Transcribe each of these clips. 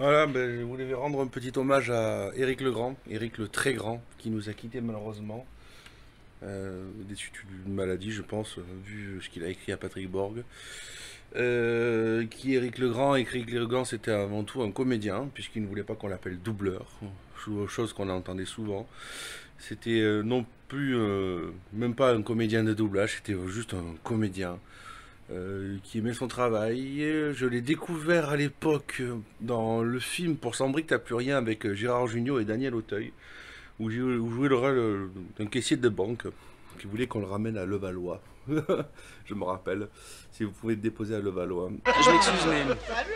Voilà, ben, je voulais rendre un petit hommage à Éric Legrand, Éric le très grand, qui nous a quittés malheureusement, des suites d'une maladie, je pense, vu ce qu'il a écrit à Patrick Borg. Qui Éric Legrand? Éric Legrand, c'était avant tout un comédien, puisqu'il ne voulait pas qu'on l'appelle doubleur, chose qu'on entendait souvent. C'était non plus, même pas un comédien de doublage, c'était juste un comédien qui aimait son travail. Et je l'ai découvert à l'époque dans le film Pour Sans briques t'as plus rien avec Gérard Jugnot et Daniel Auteuil, où jouait le rôle d'un caissier de banque qui voulait qu'on le ramène à Levallois. Je me rappelle. Si vous pouvez le déposer à Levallois. Je m'excuse, mais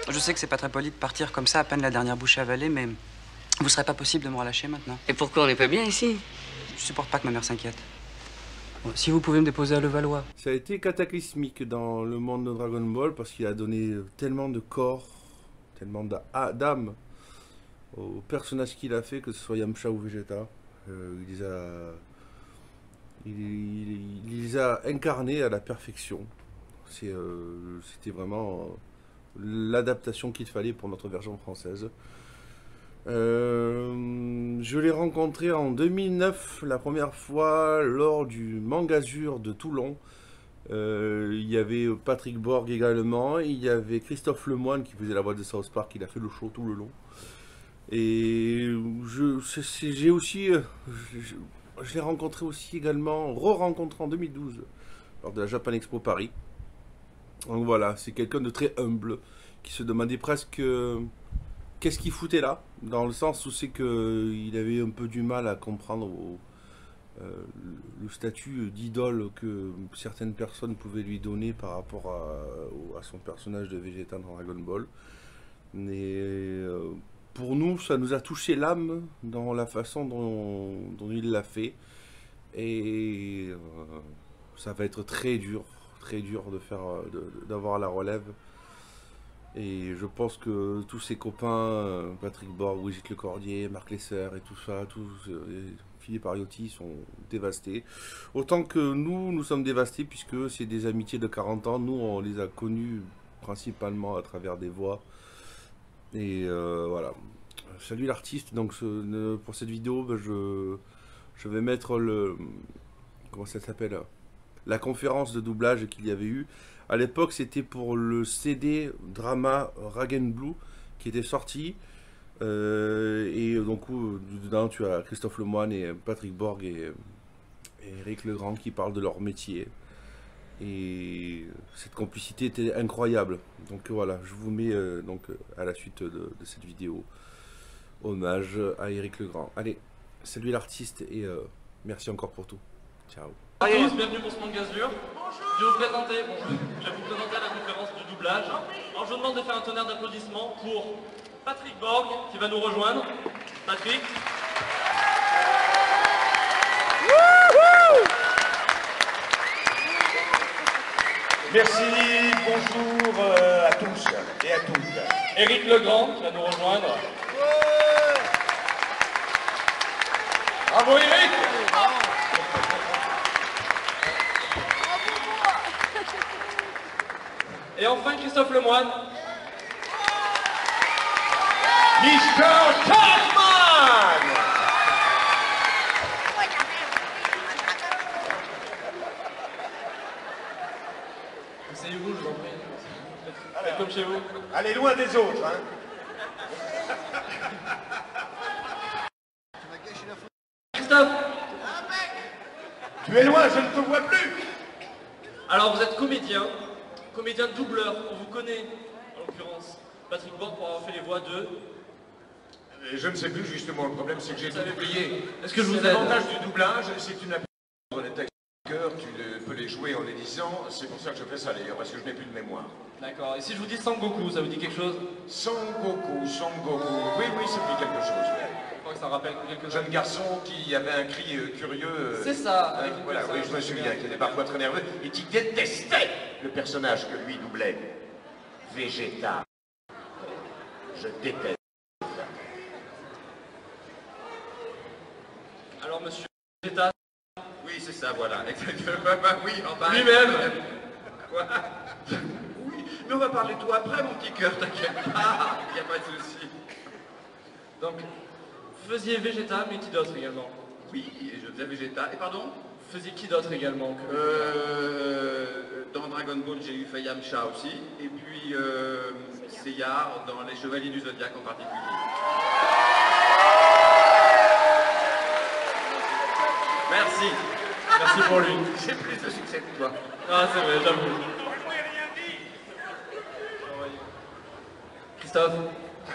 je sais que c'est pas très poli de partir comme ça, à peine la dernière bouchée avalée, mais vous serait pas possible de me relâcher maintenant. Et pourquoi on n'est pas bien ici? Je supporte pas que ma mère s'inquiète. Si vous pouvez me déposer à Levallois. Ça a été cataclysmique dans le monde de Dragon Ball parce qu'il a donné tellement de corps, tellement d'âme aux personnages qu'il a fait, que ce soit Yamcha ou Vegeta. Il les a incarnés à la perfection. C'était vraiment l'adaptation qu'il fallait pour notre version française. Je l'ai rencontré en 2009 la première fois lors du Mangazur de Toulon. Il y avait Patrick Borg également, il y avait Christophe Lemoine qui faisait la voix de South Park, il a fait le show tout le long. Et j'ai aussi, je l'ai rencontré aussi également, re-rencontré en 2012 lors de la Japan Expo Paris. Donc voilà, c'est quelqu'un de très humble qui se demandait presque qu'est-ce qu'il foutait là, dans le sens où c'est qu'il avait un peu du mal à comprendre le statut d'idole que certaines personnes pouvaient lui donner par rapport à son personnage de Vegeta dans Dragon Ball. Mais pour nous, ça nous a touché l'âme dans la façon dont il l'a fait. Et ça va être très dur d'avoir la relève. Et je pense que tous ses copains, Patrick Borg, Brigitte Lecordier, Marc Lesser et tout ça, Philippe Ariotti sont dévastés. Autant que nous sommes dévastés puisque c'est des amitiés de 40 ans. Nous, on les a connus principalement à travers des voix. Et voilà. Salut l'artiste. Donc pour cette vidéo, ben, je vais mettre comment ça s'appelle, la conférence de doublage qu'il y avait eu. À l'époque, c'était pour le CD drama Rag & Blue qui était sorti. Et donc, dedans, tu as Christophe Lemoine et Patrick Borg et Éric Legrand qui parlent de leur métier. Et cette complicité était incroyable. Donc voilà, je vous mets donc à la suite de cette vidéo hommage à Éric Legrand. Allez, salut l'artiste et merci encore pour tout. Ciao. Bonjour à tous, bienvenue pour ce Mangazur. Je vais vous présenter à la conférence du doublage. Alors je vous demande de faire un tonnerre d'applaudissements pour Patrick Borg qui va nous rejoindre. Patrick. Merci, bonjour à tous et à toutes. Éric Legrand qui va nous rejoindre. Bravo Éric. Et enfin Christophe Lemoine. Mr. Kaufman. Asseyez-vous, je vous en prie. Faites comme chez vous. Allez loin des autres, hein. Christophe. Tu es loin, je ne te vois plus. Alors vous êtes comédien doubleur, on vous connaît en l'occurrence. Patrick Borg pour avoir fait les voix de... Je ne sais plus justement, le problème c'est que j'ai tout oublié. Est-ce que je vous aide? L'avantage du doublage, c'est que tu n'as pas les textes de cœur, tu peux les jouer en les disant, c'est pour ça que je fais ça d'ailleurs, parce que je n'ai plus de mémoire. D'accord, et si je vous dis Sangoku, ça vous dit quelque chose? Son Goku, oui, ça me dit quelque chose. Je crois que ça rappelle quelque chose. Jeune garçon qui avait un cri curieux. C'est ça. Voilà, oui, je me souviens, qui était parfois très nerveux et qui détestait le personnage que lui doublait. Vegeta. Je déteste. Alors monsieur Vegeta. Oui, c'est ça, voilà, exactement. Oui, enfin. Lui-même. Quoi? Oui, mais on va parler de toi après, mon petit cœur, t'inquiète pas, il n'y a pas de souci. Donc, vous faisiez Vegeta, mais qui d'autre également? Oui, et je faisais Vegeta. Et pardon? Vous faisiez qui d'autre également Dans Dragon Ball, j'ai eu Yamcha aussi. Et puis Seyar dans Les Chevaliers du Zodiaque en particulier. Merci. Merci pour lui. J'ai plus de succès que toi. Ah, c'est vrai, j'avoue. Christophe.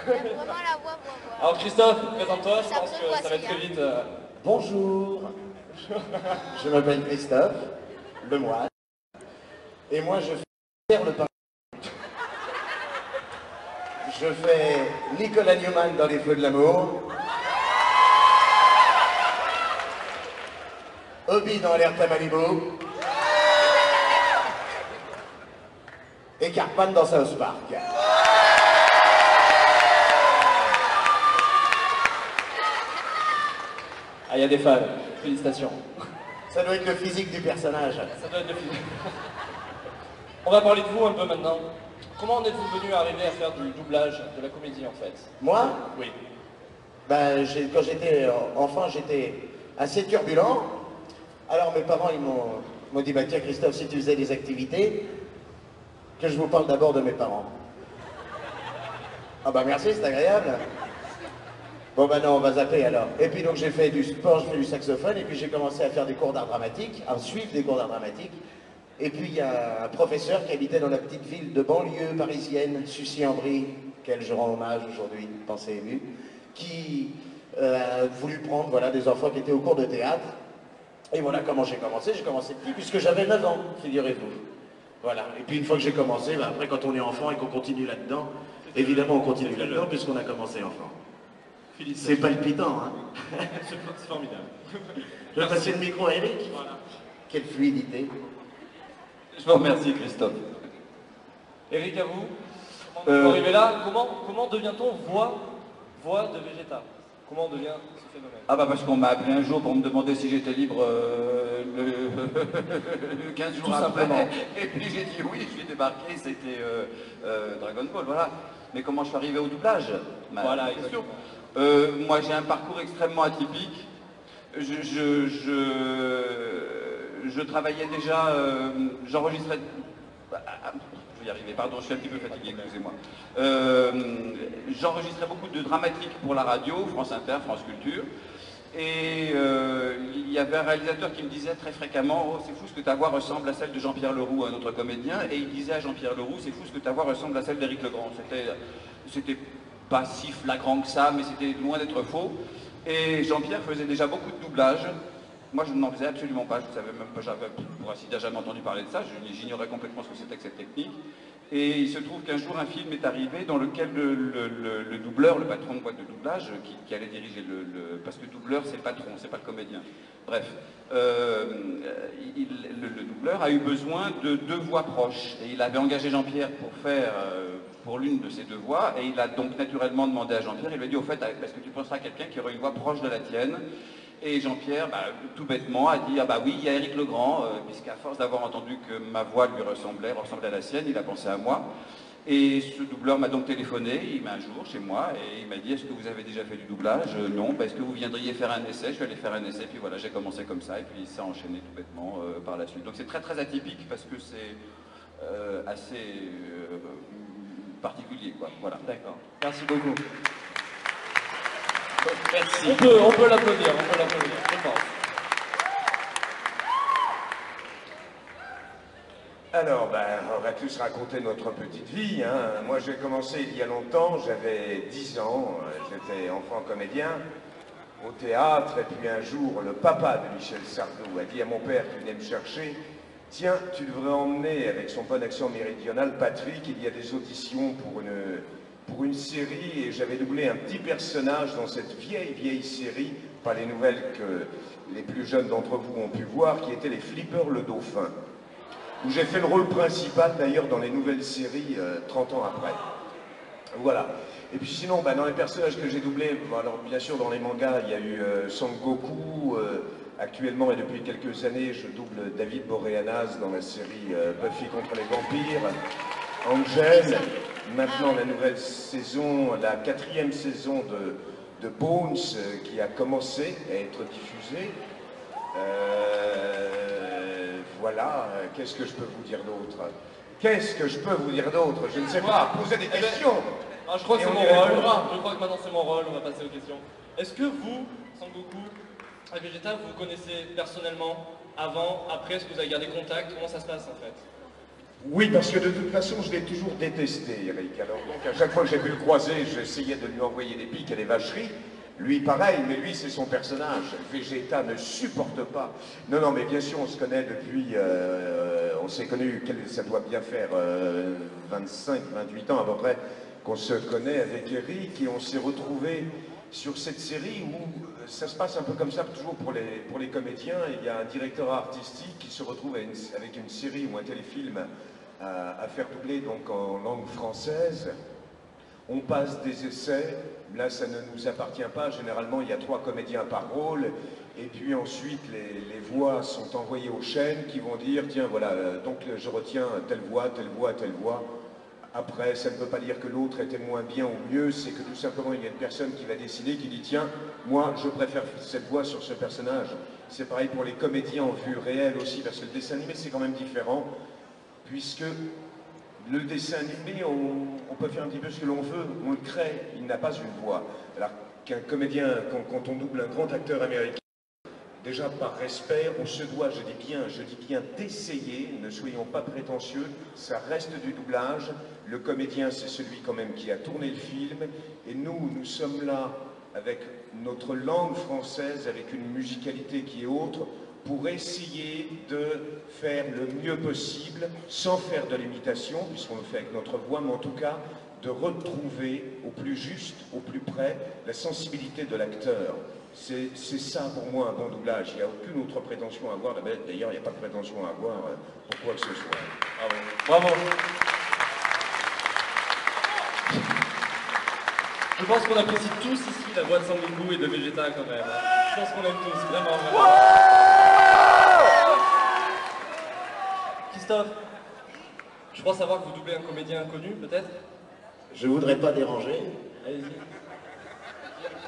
J'aime vraiment la voix. Alors Christophe, présente-toi, je Ça pense me que ça va voici, être très hein. vite. Bonjour, je m'appelle Christophe, le moine, et moi je fais le pain. Je fais Nicolas Newman dans Les Feux de l'amour, Obi dans Alerta Malibu, et Carpan dans South Park. Ah, il y a des fans. Félicitations. Ça doit être le physique du personnage. Ça doit être le film. On va parler de vous un peu maintenant. Comment en êtes-vous venu à arriver à faire du doublage, de la comédie en fait? Moi, Oui. ben, quand j'étais enfant, j'étais assez turbulent. Alors mes parents, ils m'ont dit, bah tiens Christophe, si tu faisais des activités, que je vous parle d'abord de mes parents. Ah bah merci, c'est agréable. Bon bah non, on va zapper alors. Et puis donc j'ai fait du sport, j'ai fait du saxophone, et puis j'ai commencé à faire des cours d'art dramatique, à suivre des cours d'art dramatique. Et puis il y a un professeur qui habitait dans la petite ville de banlieue parisienne, Sucy-en-Brie, auquel je rends hommage aujourd'hui, pensée émue, qui a voulu prendre voilà, des enfants qui étaient au cours de théâtre. Et voilà comment j'ai commencé petit, puisque j'avais 9 ans, figurez-vous. Voilà, et puis une fois que j'ai commencé, bah, après quand on est enfant et qu'on continue là-dedans, évidemment on continue là-dedans puisqu'on a commencé enfant. C'est palpitant, hein. C'est formidable. Je vais passer le micro à Eric. Voilà. Quelle fluidité. Je vous remercie, Christophe. Eric, à vous. Comment vous arrivez là? Comment devient-on voix de Vegeta? Comment on devient ce phénomène? Ah bah parce qu'on m'a appelé un jour pour me demander si j'étais libre le 15 jours Tout après. simplement. Et puis j'ai dit oui, je suis débarqué, c'était Dragon Ball, voilà. Mais comment je suis arrivé au doublage? Voilà, question. exactement. Moi j'ai un parcours extrêmement atypique. Je travaillais déjà, j'enregistrais... Je vais y arriver, pardon, je suis un petit peu fatigué, excusez-moi. J'enregistrais beaucoup de dramatique pour la radio, France Inter, France Culture. Et il y avait un réalisateur qui me disait très fréquemment « Oh, c'est fou ce que ta voix ressemble à celle de Jean-Pierre Leroux, un autre comédien. » Et il disait à Jean-Pierre Leroux « C'est fou ce que ta voix ressemble à celle d'Éric Legrand. » C'était pas si flagrant que ça, mais c'était loin d'être faux. Et Jean-Pierre faisait déjà beaucoup de doublage. Moi, je n'en faisais absolument pas. Je ne savais même pas, j'avais pour ainsi dire jamais entendu parler de ça. J'ignorais complètement ce que c'était que cette technique. Et il se trouve qu'un jour, un film est arrivé dans lequel le doubleur, le patron de boîte de doublage, qui allait diriger parce que le doubleur, c'est le patron, c'est pas le comédien. Bref, le doubleur a eu besoin de 2 voix proches. Et il avait engagé Jean-Pierre pour faire... pour l'une de ces 2 voix, et il a donc naturellement demandé à Jean-Pierre, il lui a dit au fait, est-ce que tu penseras à quelqu'un qui aurait une voix proche de la tienne? Et Jean-Pierre, tout bêtement, a dit, ah bah oui, il y a Éric Legrand, puisqu'à force d'avoir entendu que ma voix lui ressemblait à la sienne, il a pensé à moi. Et ce doubleur m'a donc téléphoné, un jour chez moi, et il m'a dit, est-ce que vous avez déjà fait du doublage? Non. Est-ce que vous viendriez faire un essai? Je suis allé faire un essai, puis voilà, j'ai commencé comme ça, et puis ça a enchaîné tout bêtement par la suite. Donc c'est très très atypique, parce que c'est assez particulier, quoi. Voilà. D'accord. Merci beaucoup. Merci. On peut l'applaudir, je pense. Alors, on va tous raconter notre petite vie, hein. Moi, j'ai commencé il y a longtemps, j'avais 10 ans, j'étais enfant comédien au théâtre, et puis un jour, le papa de Michel Sardou a dit à mon père qui venait me chercher, tiens, tu devrais emmener, avec son bon accent méridional, Patrick, il y a des auditions pour une série, et j'avais doublé un petit personnage dans cette vieille série, pas les nouvelles que les plus jeunes d'entre vous ont pu voir, qui étaient les Flippers le Dauphin, où j'ai fait le rôle principal d'ailleurs dans les nouvelles séries 30 ans après. Voilà. Et puis sinon, dans les personnages que j'ai doublés, alors bien sûr dans les mangas, il y a eu Son Goku, actuellement et depuis quelques années, je double David Boreanaz dans la série Buffy contre les vampires, Angel, maintenant la nouvelle saison, la 4e saison de Bones qui a commencé à être diffusé. Voilà, qu'est-ce que je peux vous dire d'autre? Qu'est-ce que je peux vous dire d'autre? Je ne sais pas, posez des questions. Je crois que c'est mon rôle. Je crois que maintenant c'est mon rôle, on va passer aux questions. Est-ce que vous, Sangoku, à Vegeta, vous connaissez personnellement, avant, après, est-ce que vous avez gardé contact? Comment ça se passe en fait? Oui, parce que de toute façon, je l'ai toujours détesté, Eric. Alors donc, à chaque fois que j'ai pu le croiser, j'essayais de lui envoyer des piques et des vacheries. Lui, pareil, mais lui, c'est son personnage. Vegeta ne supporte pas. Non, non, mais bien sûr, on se connaît depuis... on s'est connus, ça doit bien faire 25, 28 ans à peu près, qu'on se connaît avec Eric, et on s'est retrouvés sur cette série où ça se passe un peu comme ça, toujours pour les comédiens. Il y a un directeur artistique qui se retrouve avec une série ou un téléfilm à faire doubler donc en langue française. On passe des essais, là ça ne nous appartient pas, généralement il y a 3 comédiens par rôle, et puis ensuite les voix sont envoyées aux chaînes qui vont dire, tiens voilà, donc je retiens telle voix, telle voix, telle voix. Après, ça ne veut pas dire que l'autre était moins bien ou mieux, c'est que tout simplement il y a une personne qui va décider, qui dit, tiens, moi je préfère cette voix sur ce personnage. C'est pareil pour les comédiens en vue réelle aussi, parce que le dessin animé c'est quand même différent, puisque le dessin animé, on peut faire un petit peu ce que l'on veut, on le crée, il n'a pas une voix. Alors qu'un comédien, quand on double un grand acteur américain, déjà par respect, on se doit, je dis bien d'essayer, ne soyons pas prétentieux, ça reste du doublage, le comédien c'est celui quand même qui a tourné le film, et nous sommes là avec notre langue française, avec une musicalité qui est autre, pour essayer de faire le mieux possible, sans faire de l'imitation, puisqu'on le fait avec notre voix, mais en tout cas, de retrouver au plus juste, au plus près, la sensibilité de l'acteur. C'est ça pour moi un bon doublage, il n'y a aucune autre prétention à avoir, d'ailleurs il n'y a pas de prétention à avoir pour quoi que ce soit. Bravo. Bravo. Je pense qu'on apprécie tous ici la voix de Sangoku et de Vegeta quand même. Je pense qu'on aime tous, vraiment. Christophe, je crois savoir que vous doublez un comédien inconnu, peut-être? Je voudrais pas déranger. Allez-y.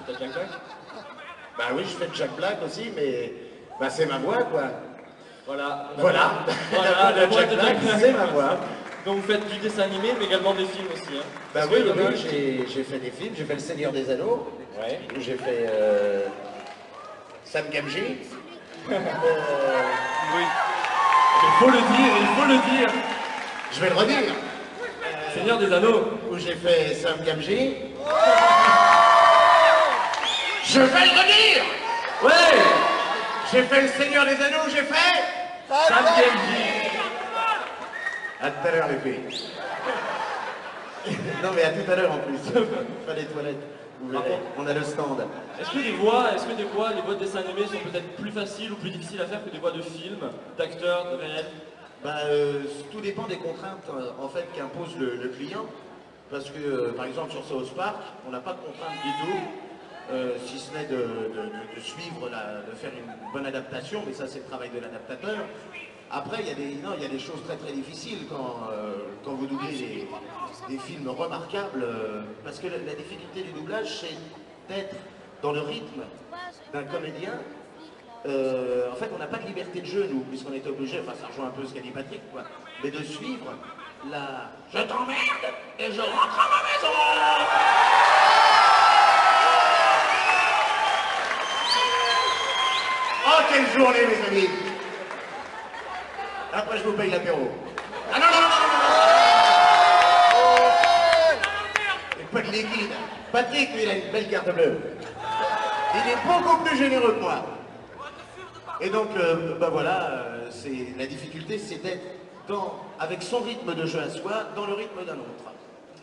C'est à Jack Black? Bah oui, je fais Jack Black aussi, mais bah, c'est ma voix, quoi. Voilà. Voilà, Voilà, la voix de Jack Black, c'est ma voix. Donc vous faites du dessin animé, mais également des films aussi. Hein. Bah oui, j'ai fait des films, j'ai fait Le Seigneur des Anneaux, ouais. J'ai fait Sam Gamgee. Oui. Il faut le dire. Je vais le redire. Seigneur des Anneaux. Où j'ai fait Sam Gamgee. Je vais le redire. Ouais. J'ai fait Le Seigneur des Anneaux, j'ai fait Sam Gamgee. À tout à l'heure les filles. Non mais à tout à l'heure en plus. Pas les toilettes. Vous verrez, on a le stand. Est-ce que des voix, les voix de dessin animé sont peut-être plus faciles ou plus difficiles à faire que des voix de films, d'acteurs, de réels? Bah, tout dépend des contraintes en fait qu'impose le client. Parce que par exemple sur South Park, on n'a pas de contraintes du tout, si ce n'est de suivre, de faire une bonne adaptation, mais ça c'est le travail de l'adaptateur. Après, il y a des choses très très difficiles quand vous doublez des films remarquables, parce que la difficulté du doublage, c'est d'être dans le rythme d'un comédien. En fait, on n'a pas de liberté de jeu, nous, puisqu'on est obligé, enfin ça rejoint un peu ce qu'a dit Patrick, quoi, mais de suivre la « je t'emmerde et je rentre à ma maison !» Oh, quelle journée, mes amis! Après, je vous paye l'apéro. Ah non, non, non, non, non. Et pas de liquide. Patrick, lui, il a une belle carte bleue. Il est beaucoup plus généreux que moi. Et donc, bah voilà, la difficulté, c'est d'être avec son rythme de jeu à soi, dans le rythme d'un autre.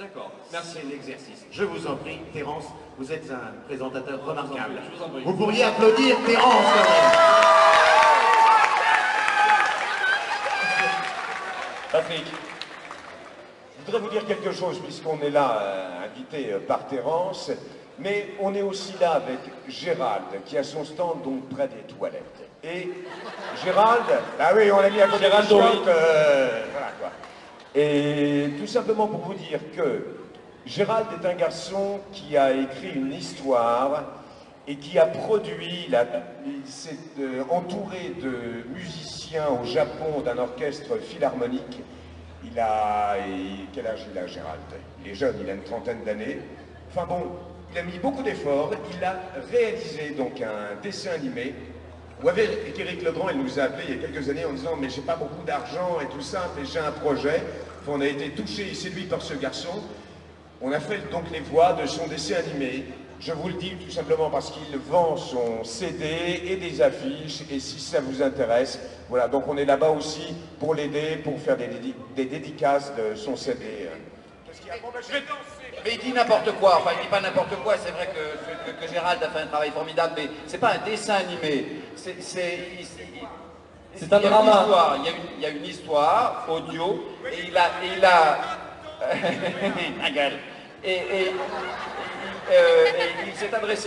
D'accord, merci. C'est l'exercice. Je vous en prie, Terence, vous êtes un présentateur remarquable. Je vous en prie. Vous pourriez applaudir Terence quand même. Patrick, je voudrais vous dire quelque chose, puisqu'on est là, invité par Terence, mais on est aussi là avec Gérald, qui a son stand donc près des toilettes. Et Gérald, ah oui, on l'a mis à côté Gérald du shot, voilà quoi. Et tout simplement pour vous dire que Gérald est un garçon qui a écrit une histoire et qui a produit, il s'est entouré de musiciens au Japon d'un orchestre philharmonique. Quel âge il a, Gérald? Il est jeune, il a une trentaine d'années. Enfin bon, il a mis beaucoup d'efforts, il a réalisé donc un dessin animé. Où avec Éric Legrand, il nous a appelé il y a quelques années en disant « mais j'ai pas beaucoup d'argent et tout ça, mais j'ai un projet ». Enfin, on a été touchés et séduits par ce garçon. On a fait donc les voix de son dessin animé. Je vous le dis tout simplement parce qu'il vend son CD et des affiches, et si ça vous intéresse, voilà, donc on est là-bas aussi pour l'aider, pour faire des dédicaces de son CD. Qu'est-ce qu'il y a? Bon, ben, je vais danser. Mais il dit n'importe quoi, enfin il dit pas n'importe quoi, c'est vrai que Gérald a fait un travail formidable, mais c'est pas un dessin animé, c'est un drama. Il y a une histoire audio, et il a ma gueule. Et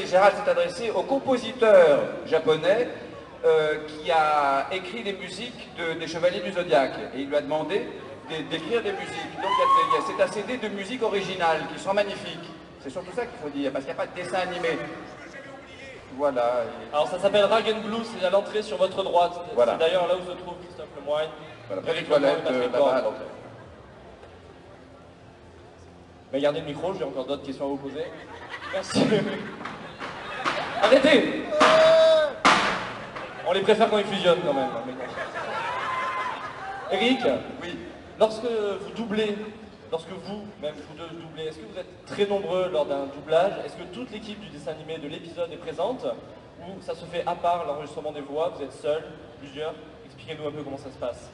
Gérald s'est adressé au compositeur japonais qui a écrit des musiques des Chevaliers du Zodiaque, et il lui a demandé d'écrire des musiques. Donc c'est un CD de musique originale qui sont magnifiques. C'est surtout ça qu'il faut dire, parce qu'il n'y a pas de dessin animé. Voilà. Alors ça s'appelle Dragon Blue, c'est à l'entrée sur votre droite. Voilà. C'est d'ailleurs là où se trouve Christophe Lemoyne. Voilà, près des toilettes, là-bas à l'entrée. Mais gardez le micro, j'ai encore d'autres questions à vous poser. Merci. Arrêtez. On les préfère quand ils fusionnent quand même. Eric, oui. Lorsque vous doublez, lorsque même vous deux doublez, est-ce que vous êtes très nombreux lors d'un doublage? Est-ce que toute l'équipe du dessin animé de l'épisode est présente? Ou ça se fait à part l'enregistrement des voix? Vous êtes seul, plusieurs? Expliquez-nous un peu comment ça se passe.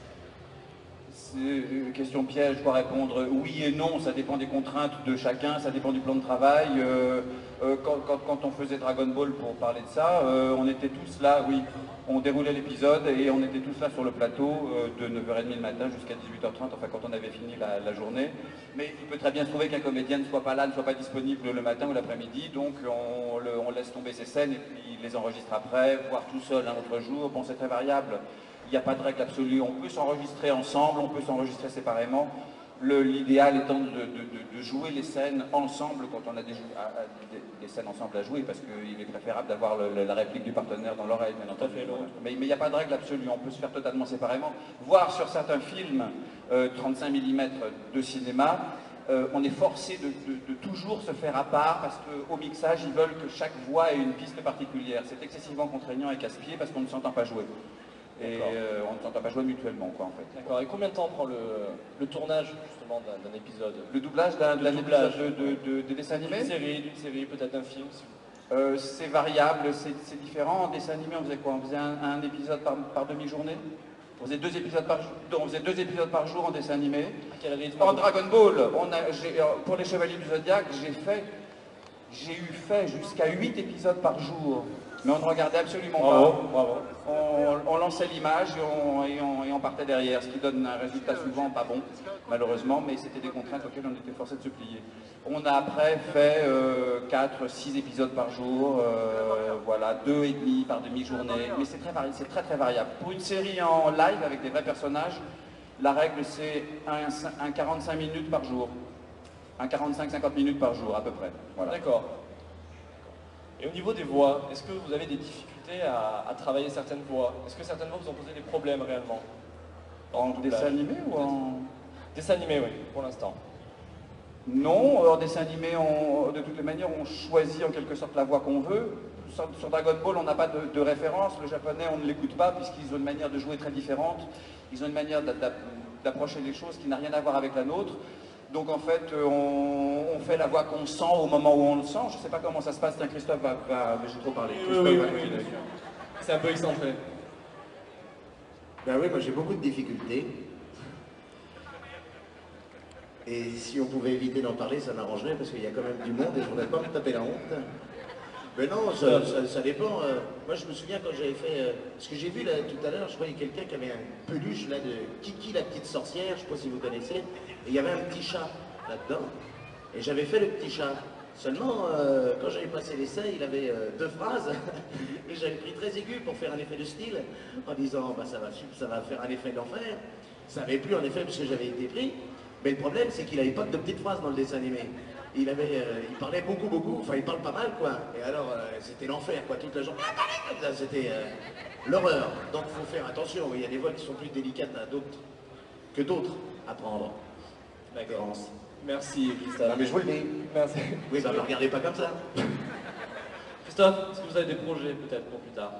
C'est une question piège, je dois répondre oui et non, ça dépend des contraintes de chacun, ça dépend du plan de travail. Quand on faisait Dragon Ball, pour parler de ça, on était tous là, oui, on déroulait l'épisode et on était tous là sur le plateau de 9h30 le matin jusqu'à 18h30, enfin quand on avait fini la journée. Mais il peut très bien se trouver qu'un comédien ne soit pas là, ne soit pas disponible le matin ou l'après-midi, donc on laisse tomber ses scènes et puis il les enregistre après, voire tout seul un autre jour. Bon, c'est très variable. Il n'y a pas de règle absolue, on peut s'enregistrer ensemble, on peut s'enregistrer séparément. L'idéal étant de jouer les scènes ensemble quand on a des scènes ensemble à jouer, parce qu'il est préférable d'avoir la réplique du partenaire dans l'oreille, bien entendu. Mais il n'y a pas de règle absolue, on peut se faire totalement séparément. Voire sur certains films 35 mm de cinéma, on est forcé de toujours se faire à part, parce qu'au mixage, ils veulent que chaque voix ait une piste particulière. C'est excessivement contraignant et casse-pied parce qu'on ne s'entend pas jouer. Et on ne s'entend pas jouer mutuellement, quoi, en fait. D'accord. Et combien de temps prend le tournage, justement, d'un épisode? Le doublage d'un épisode de dessin animé? D'une série, peut-être d'un film. C'est variable, c'est différent. En dessin animé, on faisait quoi? On faisait un épisode par demi-journée. On faisait 2 épisodes par jour en dessin animé. À quel rythme? En Dragon Ball, pour les Chevaliers du Zodiaque, j'ai eu fait jusqu'à 8 épisodes par jour. Mais on ne regardait absolument pas. Bravo. On lançait l'image et on partait derrière, ce qui donne un résultat souvent pas bon, malheureusement, mais c'était des contraintes auxquelles on était forcé de se plier. On a après fait 4-6 épisodes par jour, voilà, 2,5 par demi-journée, mais c'est très variable. Pour une série en live avec des vrais personnages, la règle c'est un 45 minutes par jour. Un 45-50 minutes par jour à peu près. Voilà. D'accord. Et au niveau des voix, est-ce que vous avez des difficultés à travailler certaines voix? Est-ce que certaines voix vous ont posé des problèmes réellement? En dessin animé ou en... Dessin animé, oui, pour l'instant. Non, en dessin animé, de toutes les manières, on choisit en quelque sorte la voix qu'on veut. Sur Dragon Ball, on n'a pas de référence. Le japonais, on ne l'écoute pas puisqu'ils ont une manière de jouer très différente. Ils ont une manière d'approcher les choses qui n'a rien à voir avec la nôtre. Donc en fait, on fait la voix qu'on sent au moment où on le sent. Je ne sais pas comment ça se passe. Tiens, Christophe j'ai trop parlé. Oui, c'est un peu excentré. Ben oui, moi j'ai beaucoup de difficultés. Et si on pouvait éviter d'en parler, ça m'arrangerait parce qu'il y a quand même du monde et je ne voudrais pas me taper la honte. Mais non, ça dépend. Moi je me souviens quand j'avais fait... ce que j'ai vu là tout à l'heure, je voyais quelqu'un qui avait un peluche là de Kiki la petite sorcière, je ne sais pas si vous connaissez. Et il y avait un petit chat là-dedans. Et j'avais fait le petit chat. Seulement, quand j'avais passé l'essai, il avait 2 phrases. Et j'avais pris très aigu pour faire un effet de style, en disant bah, ça va faire un effet d'enfer. Ça n'avait plus en effet parce que j'avais été pris. Mais le problème, c'est qu'il n'avait pas que de petites phrases dans le dessin animé. Il parlait beaucoup, enfin il parle pas mal quoi. Et alors c'était l'enfer quoi, toute la journée. C'était l'horreur. Donc il faut faire attention, il y a des voix qui sont plus délicates que d'autres à prendre. D'accord. Merci Christophe. Non mais je vous le dis. Merci. Oui, bah ne regardez pas comme ça. Christophe, est-ce que vous avez des projets peut-être pour plus tard?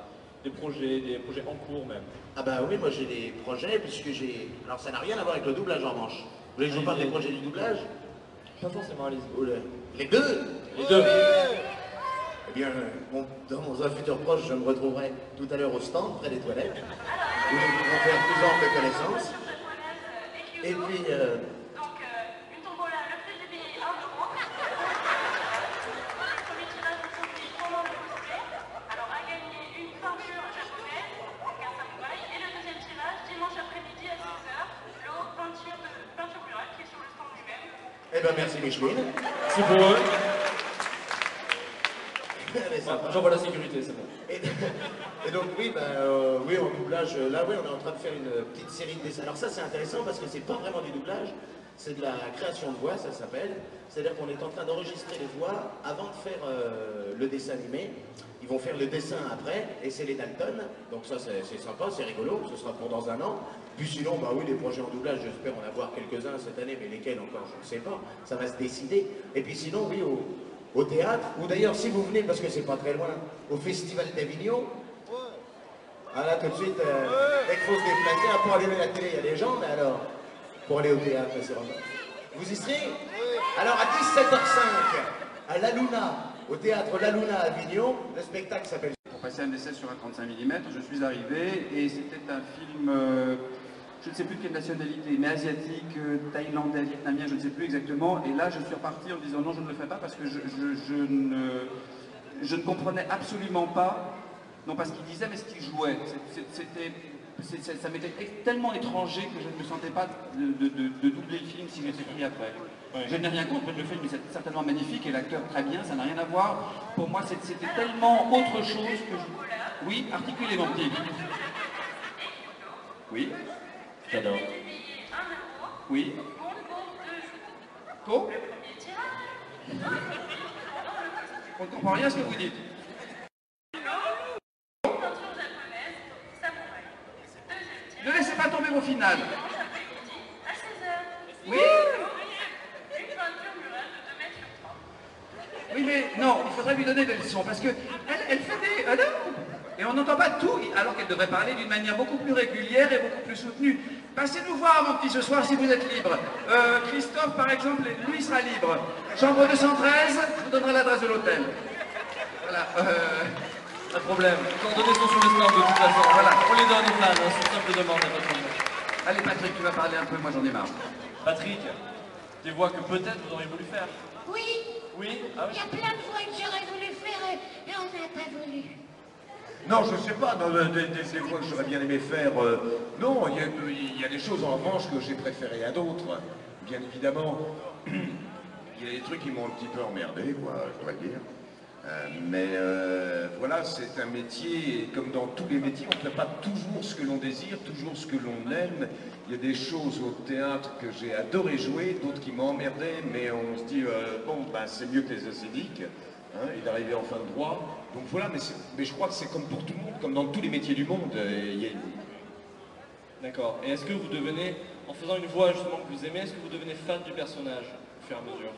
Des projets en cours même? Ah bah oui, moi j'ai des projets puisque j'ai... Alors ça n'a rien à voir avec le doublage en revanche. Vous voulez que je vous parle des projets du doublage? Pas forcément, allez-y. Les deux? Les deux. Eh bien, dans un futur proche, je me retrouverai tout à l'heure au stand, près des toilettes, où nous pourrons faire plus ample connaissance. Et puis... Donc, une tombola, le prix des billets 1 euro. Le premier tirage de produit pendant le cosplay. Alors, à gagner une peinture japonaise, un samouraï. Et le deuxième tirage, dimanche après-midi à 6h, l'eau peinture murale qui est sur le stand lui-même. Eh ben merci Micheline. C'est pour eux. Allez, ça va. J'envoie la sécurité, c'est bon. Et donc oui, oui, en doublage, là oui, on est en train de faire une petite série de dessins. Alors ça c'est intéressant parce que c'est pas vraiment du doublage, c'est de la création de voix, ça s'appelle. C'est-à-dire qu'on est en train d'enregistrer les voix avant de faire le dessin animé. Ils vont faire le dessin après, et c'est les Dalton. Donc ça c'est sympa, c'est rigolo, ce sera pour dans un an. Puis sinon, bah oui, les projets en doublage, j'espère en avoir quelques-uns cette année, mais lesquels encore, je ne sais pas. Ça va se décider. Et puis sinon, oui, au théâtre, ou d'ailleurs si vous venez, parce que c'est pas très loin, au Festival d'Avignon. Ah là tout de suite, dès qu'il faut se déplacer, pour allumer la télé, il y a des gens, mais alors, pour aller au théâtre, c'est vraiment... Vous y serez? Alors à 17h05, à La Luna, au théâtre La Luna à Avignon, le spectacle s'appelle... Pour passer un essai sur un 35 mm, je suis arrivé et c'était un film, je ne sais plus de quelle nationalité, mais asiatique, thaïlandais, vietnamien, je ne sais plus exactement. Et là, je suis reparti en disant non, je ne le ferai pas parce que je ne comprenais absolument pas, non pas ce qu'il disait, mais ce qu'il jouait. Ça m'était tellement étranger que je ne me sentais pas de doubler le film si j'étais pris après. Ouais. Je n'ai rien contre, le film est certainement magnifique et l'acteur très bien, ça n'a rien à voir. Pour moi, c'était tellement autre chose que je... Oui, articulez mon petit. Oui. J'adore. Oui. Quoi? On ne comprend rien à ce que vous dites. Ne laissez pas tomber vos finales. Oui. Oui, mais non, il faudrait lui donner des leçons parce que elle fait des... et on n'entend pas tout, alors qu'elle devrait parler d'une manière beaucoup plus régulière et beaucoup plus soutenue. Passez nous voir, mon petit, ce soir, si vous êtes libre. Christophe, par exemple, lui sera libre. Chambre 213, je vous donnerai l'adresse de l'hôtel. Voilà. Pas de problème. Les coordonnées sont sur le stand de toute façon. Voilà. On les donne aux fans, hein, c'est une simple demande, pas de problème. Allez, Patrick, tu vas parler un peu, moi j'en ai marre. Patrick, des voix que peut-être vous auriez voulu faire. Oui, Oui? Ah il oui. y a plein de voix que j'aurais voulu faire et on n'a pas voulu. Non, je sais pas, des fois que j'aurais bien aimé faire... non, il y a des choses en revanche que j'ai préférées à d'autres. Bien évidemment, il y a des trucs qui m'ont un petit peu emmerdé, quoi, je dois le dire. Voilà, c'est un métier, et comme dans tous les métiers, on ne fait pas toujours ce que l'on désire, toujours ce que l'on aime. Il y a des choses au théâtre que j'ai adoré jouer, d'autres qui m'ont emmerdé, mais on se dit, bon, ben, c'est mieux que les acédiques, hein, et d'arriver en fin de droit. Donc voilà, mais je crois que c'est comme pour tout le monde, comme dans tous les métiers du monde. D'accord. Et est-ce que vous devenez, en faisant une voix justement que vous aimez, est-ce que vous devenez fan du personnage au fur et à mesure?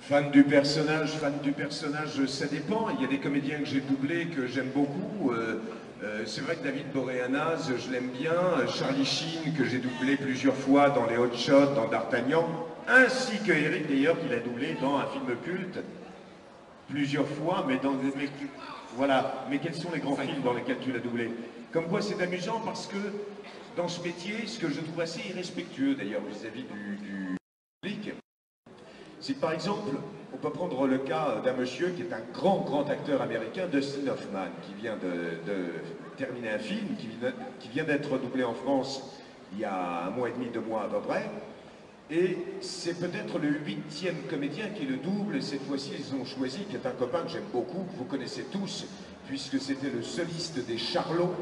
Fan du personnage, ça dépend. Il y a des comédiens que j'ai doublés que j'aime beaucoup. C'est vrai que David Boreanaz, je l'aime bien. Charlie Sheen, que j'ai doublé plusieurs fois dans les Hot Shots, dans D'Artagnan. Ainsi que Eric, d'ailleurs, qu'il a doublé dans un film culte. Plusieurs fois, mais dans des... Voilà. Mais quels sont les grands films dans lesquels tu l'as doublé? Comme quoi, c'est amusant parce que dans ce métier, ce que je trouve assez irrespectueux, d'ailleurs, vis-à-vis du public, c'est que par exemple, on peut prendre le cas d'un monsieur qui est un grand acteur américain, Dustin Hoffman, qui vient de terminer un film, qui vient d'être doublé en France il y a 1 mois et demi, 2 mois à peu près. Et c'est peut-être le 8e comédien qui le double. Cette fois-ci, ils ont choisi, qui est un copain que j'aime beaucoup, que vous connaissez tous, puisque c'était le soliste des Charlots.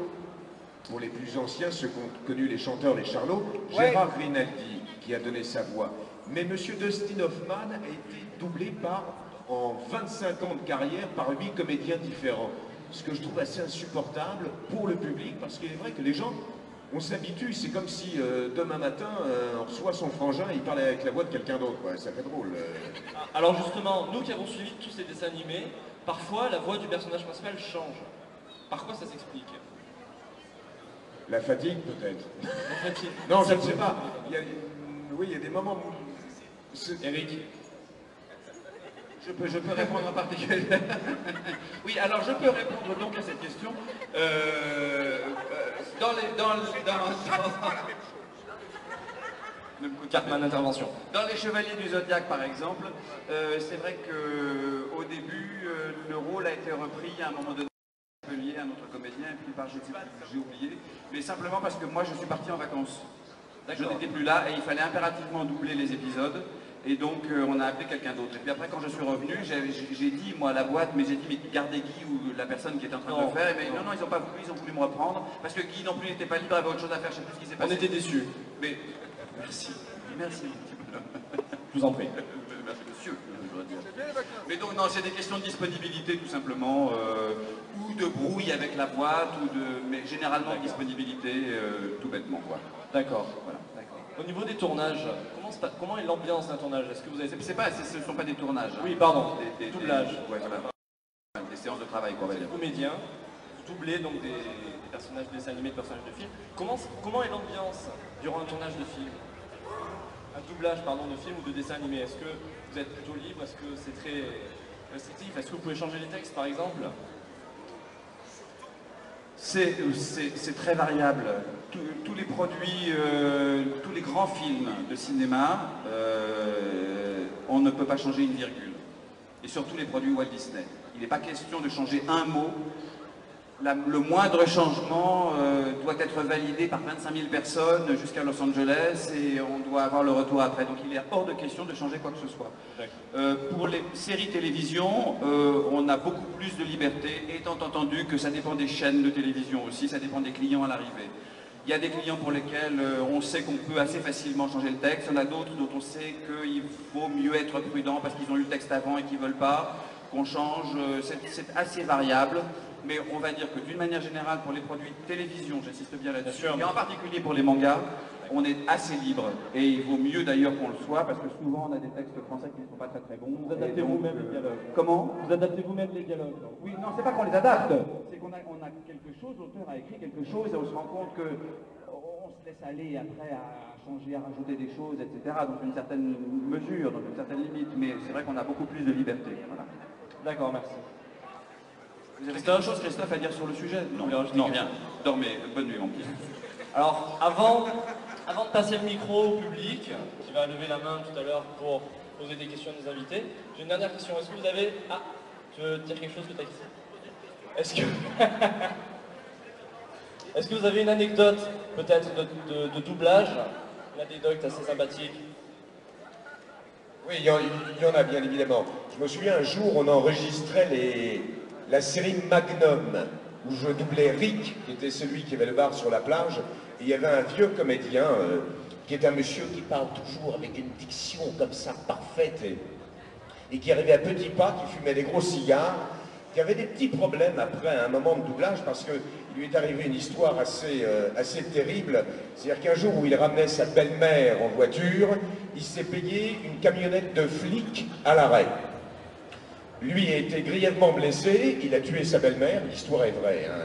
Pour les plus anciens, ceux qui ont connu les chanteurs des Charlots, Gérard Rinaldi, qui a donné sa voix. Mais Monsieur Dustin Hoffman a été doublé en 25 ans de carrière par 8 comédiens différents. Ce que je trouve assez insupportable pour le public, parce qu'il est vrai que les gens, on s'habitue. C'est comme si demain matin, on reçoit son frangin et il parle avec la voix de quelqu'un d'autre. Ouais, ça fait drôle. Alors justement, nous qui avons suivi tous ces dessins animés, parfois la voix du personnage principal change. Par quoi ça s'explique? La fatigue, peut-être. La fatigue. Non, je ne sais pas. Oui, il y a des moments où... Eric, je peux répondre en particulier. Oui, alors je peux répondre donc à cette question. Cartman intervention. Dans les Chevaliers du Zodiaque, par exemple, c'est vrai qu'au début, le rôle a été repris à un moment donné par un autre comédien, et puis par j'ai oublié, mais simplement parce que moi je suis parti en vacances. Je n'étais plus là et il fallait impérativement doubler les épisodes. Et donc on a appelé quelqu'un d'autre. Et puis après quand je suis revenu, j'ai dit moi à la boîte, mais j'ai dit mais gardez Guy ou la personne qui était en train de le faire. Mais non, ils n'ont pas voulu, ils ont voulu me reprendre. Parce que Guy non plus n'était pas libre, avait autre chose à faire, je ne sais plus ce qui s'est passé. On était déçus. Mais merci. Merci. Je vous en prie. Merci monsieur. Mais donc non, c'est des questions de disponibilité tout simplement, ou de brouille avec la boîte, mais généralement de disponibilité, tout bêtement quoi. D'accord. Voilà. Au niveau des tournages, comment est l'ambiance d'un tournage? Est-ce que vous avez... Ce ne sont pas des tournages. Oui, pardon, des doublages. Ouais, voilà. Des séances de travail, quoi, on va dire. Comédien, vous doublez donc des personnages de dessins animés, de personnages de films. Comment est l'ambiance durant un tournage de film? Un doublage, pardon, de film ou de dessin animé? Est-ce que vous êtes plutôt libre? Est-ce que c'est très restrictif? Est-ce que vous pouvez changer les textes, par exemple? C'est très variable. Tous les produits, tous les grands films de cinéma, on ne peut pas changer une virgule. Et surtout les produits Walt Disney. Il n'est pas question de changer un mot. Le moindre changement doit être validé par 25 000 personnes jusqu'à Los Angeles et on doit avoir le retour après. Donc il est hors de question de changer quoi que ce soit. Pour les séries télévision, on a beaucoup plus de liberté, étant entendu que ça dépend des chaînes de télévision aussi, ça dépend des clients à l'arrivée. Il y a des clients pour lesquels on sait qu'on peut assez facilement changer le texte, il y en a d'autres dont on sait qu'il vaut mieux être prudent parce qu'ils ont eu le texte avant et qu'ils ne veulent pas qu'on change. C'est assez variable. Mais on va dire que d'une manière générale, pour les produits de télévision, j'insiste bien là-dessus, et en particulier pour les mangas, on est assez libre. Et il vaut mieux d'ailleurs qu'on le soit, parce que souvent on a des textes français qui ne sont pas très très bons. Vous adaptez vous-même les dialogues. Comment? Vous adaptez vous-même les dialogues. Oui, non, c'est pas qu'on les adapte. C'est qu'on a quelque chose, l'auteur a écrit quelque chose, et on se rend compte que on se laisse aller après à changer, à rajouter des choses, etc. Dans une certaine mesure, dans une certaine limite. Mais c'est vrai qu'on a beaucoup plus de liberté. Voilà. D'accord, merci. Vous avez quelque chose, Christophe, à dire sur le sujet? Non, rien. Dormez. Bonne nuit, mon petit. Alors, avant de passer le micro au public, qui va lever la main tout à l'heure pour poser des questions à nos invités, j'ai une dernière question. Est-ce que vous avez... Ah, tu veux dire quelque chose que tu as ici? Est-ce que vous avez une anecdote, peut-être, de doublage? Une anecdote assez sympathique? Oui, il y en a bien évidemment. Je me souviens un jour, on enregistrait la série Magnum, où je doublais Rick, qui était celui qui avait le bar sur la plage, et il y avait un vieux comédien, qui est un monsieur qui parle toujours avec une diction comme ça, parfaite, et qui arrivait à petits pas, qui fumait des gros cigares, qui avait des petits problèmes après un moment de doublage, parce qu'il lui est arrivé une histoire assez terrible. C'est-à-dire qu'un jour où il ramenait sa belle-mère en voiture, il s'est payé une camionnette de flics à l'arrêt. Lui a été grièvement blessé, il a tué sa belle-mère, l'histoire est vraie, hein,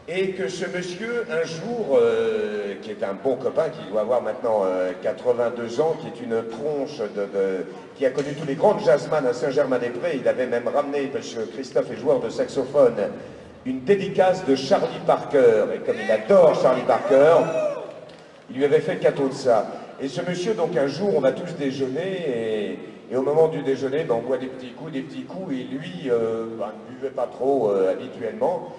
et que ce monsieur, un jour, qui est un bon copain, qui doit avoir maintenant 82 ans, qui est une tronche qui a connu tous les grands jazzman à Saint-Germain-des-Prés, il avait même ramené, parce que Christophe est joueur de saxophone, une dédicace de Charlie Parker, et comme il adore Charlie Parker, il lui avait fait cadeau de ça. Et ce monsieur, donc un jour, on va tous déjeuner, et au moment du déjeuner, ben, on boit des petits coups, et lui ne buvait pas trop habituellement.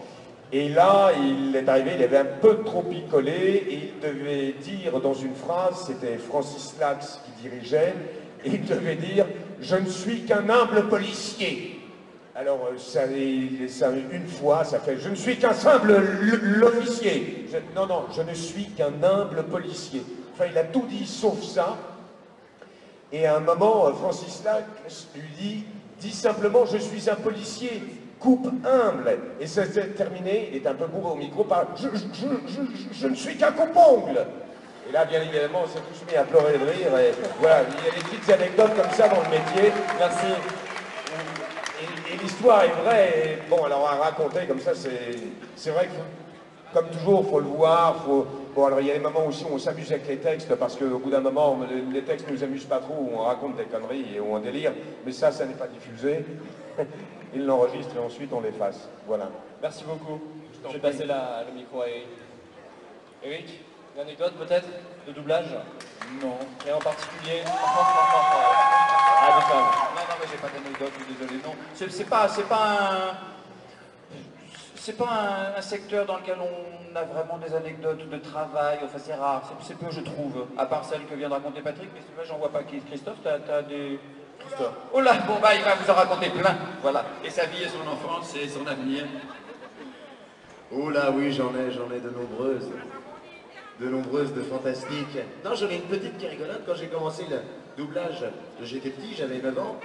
Et là, il est arrivé, il avait un peu trop picolé, et il devait dire dans une phrase, c'était Francis Lax qui dirigeait, et il devait dire « Je ne suis qu'un humble policier ». Alors, ça, une fois, ça fait « Je ne suis qu'un simple l'officier ». Non, non, je ne suis qu'un humble policier. Enfin, il a tout dit sauf ça. Et à un moment, Francis Lac lui dit simplement, je suis un policier, coupe humble. Et ça s'est terminé, il est un peu bourré au micro, par je ne suis qu'un coupe-ongle. Et là, bien évidemment, on s'est tous mis à pleurer de rire. Et voilà, il y a des petites anecdotes comme ça dans le métier. Merci. Et l'histoire est vraie. Et bon, alors à raconter comme ça, c'est vrai que, comme toujours, il faut le voir. Bon, alors il y a des moments aussi où on s'amuse avec les textes, parce qu'au bout d'un moment, les textes ne nous amusent pas trop, où on raconte des conneries et où on délire. Mais ça n'est pas diffusé. Ils l'enregistrent et ensuite on l'efface. Voilà. Merci beaucoup. Je vais passer le micro à Eric. Eric, une anecdote peut-être de doublage? Non. Et en particulier Ah, non, mais j'ai pas d'anecdote, désolé, non. C'est pas un secteur dans lequel on a vraiment des anecdotes de travail, enfin c'est rare, c'est peu je trouve, à part celle que vient de raconter Patrick, mais c'est vrai, j'en vois pas. Christophe, t'as des... Christophe. Oh là, bon bah il va vous en raconter plein, voilà. Et sa vie et son enfance et son avenir. Oh là oui, j'en ai de nombreuses. De nombreuses, de fantastiques. Non, j'en ai une petite qui est rigolote. Quand j'ai commencé le doublage, j'étais petit, j'avais 9 ans,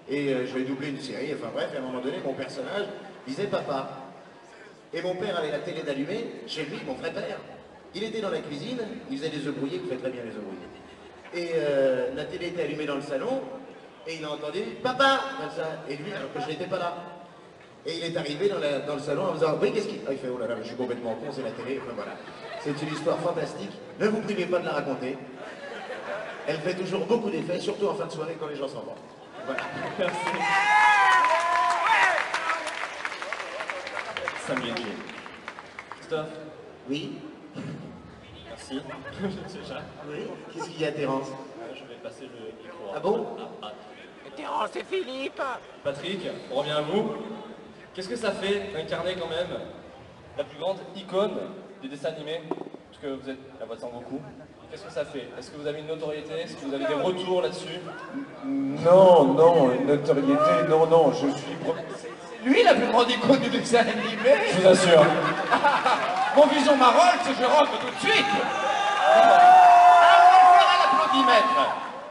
et je vais doubler une série, enfin bref, à un moment donné, mon personnage disait papa. Et mon père avait la télé d'allumer, chez lui, mon vrai père. Il était dans la cuisine, il faisait des œufs brouillés, il fait très bien les œufs brouillés. Et la télé était allumée dans le salon, et il a entendu « Papa !» comme ça. Et lui, alors que je n'étais pas là. Et il est arrivé dans le salon en faisant « Oui, qu'est-ce qu'il... » Ah, il fait « Oh là là, je suis complètement con, c'est la télé. » Enfin voilà. C'est une histoire fantastique. Ne vous privez pas de la raconter. Elle fait toujours beaucoup d'effets, surtout en fin de soirée quand les gens s'en vont. Voilà. Merci. Samuel. Christophe. Oui. Merci. C'est ça. Oui. Qu'est-ce qu'il y a, Terence? Je vais passer le micro. Ah bon? Terence et Philippe. Patrick, on revient à vous. Qu'est-ce que ça fait d'incarner quand même la plus grande icône des dessins animés? Parce que vous êtes la voix de Sangoku. Qu'est-ce que ça fait? Est-ce que vous avez une notoriété? Est-ce que vous avez des retours là-dessus? Non, une notoriété, non, je suis... Lui, la plus grande icône du dessin animé. Je vous assure. Mon vision Marolle, c'est je rentre tout de suite.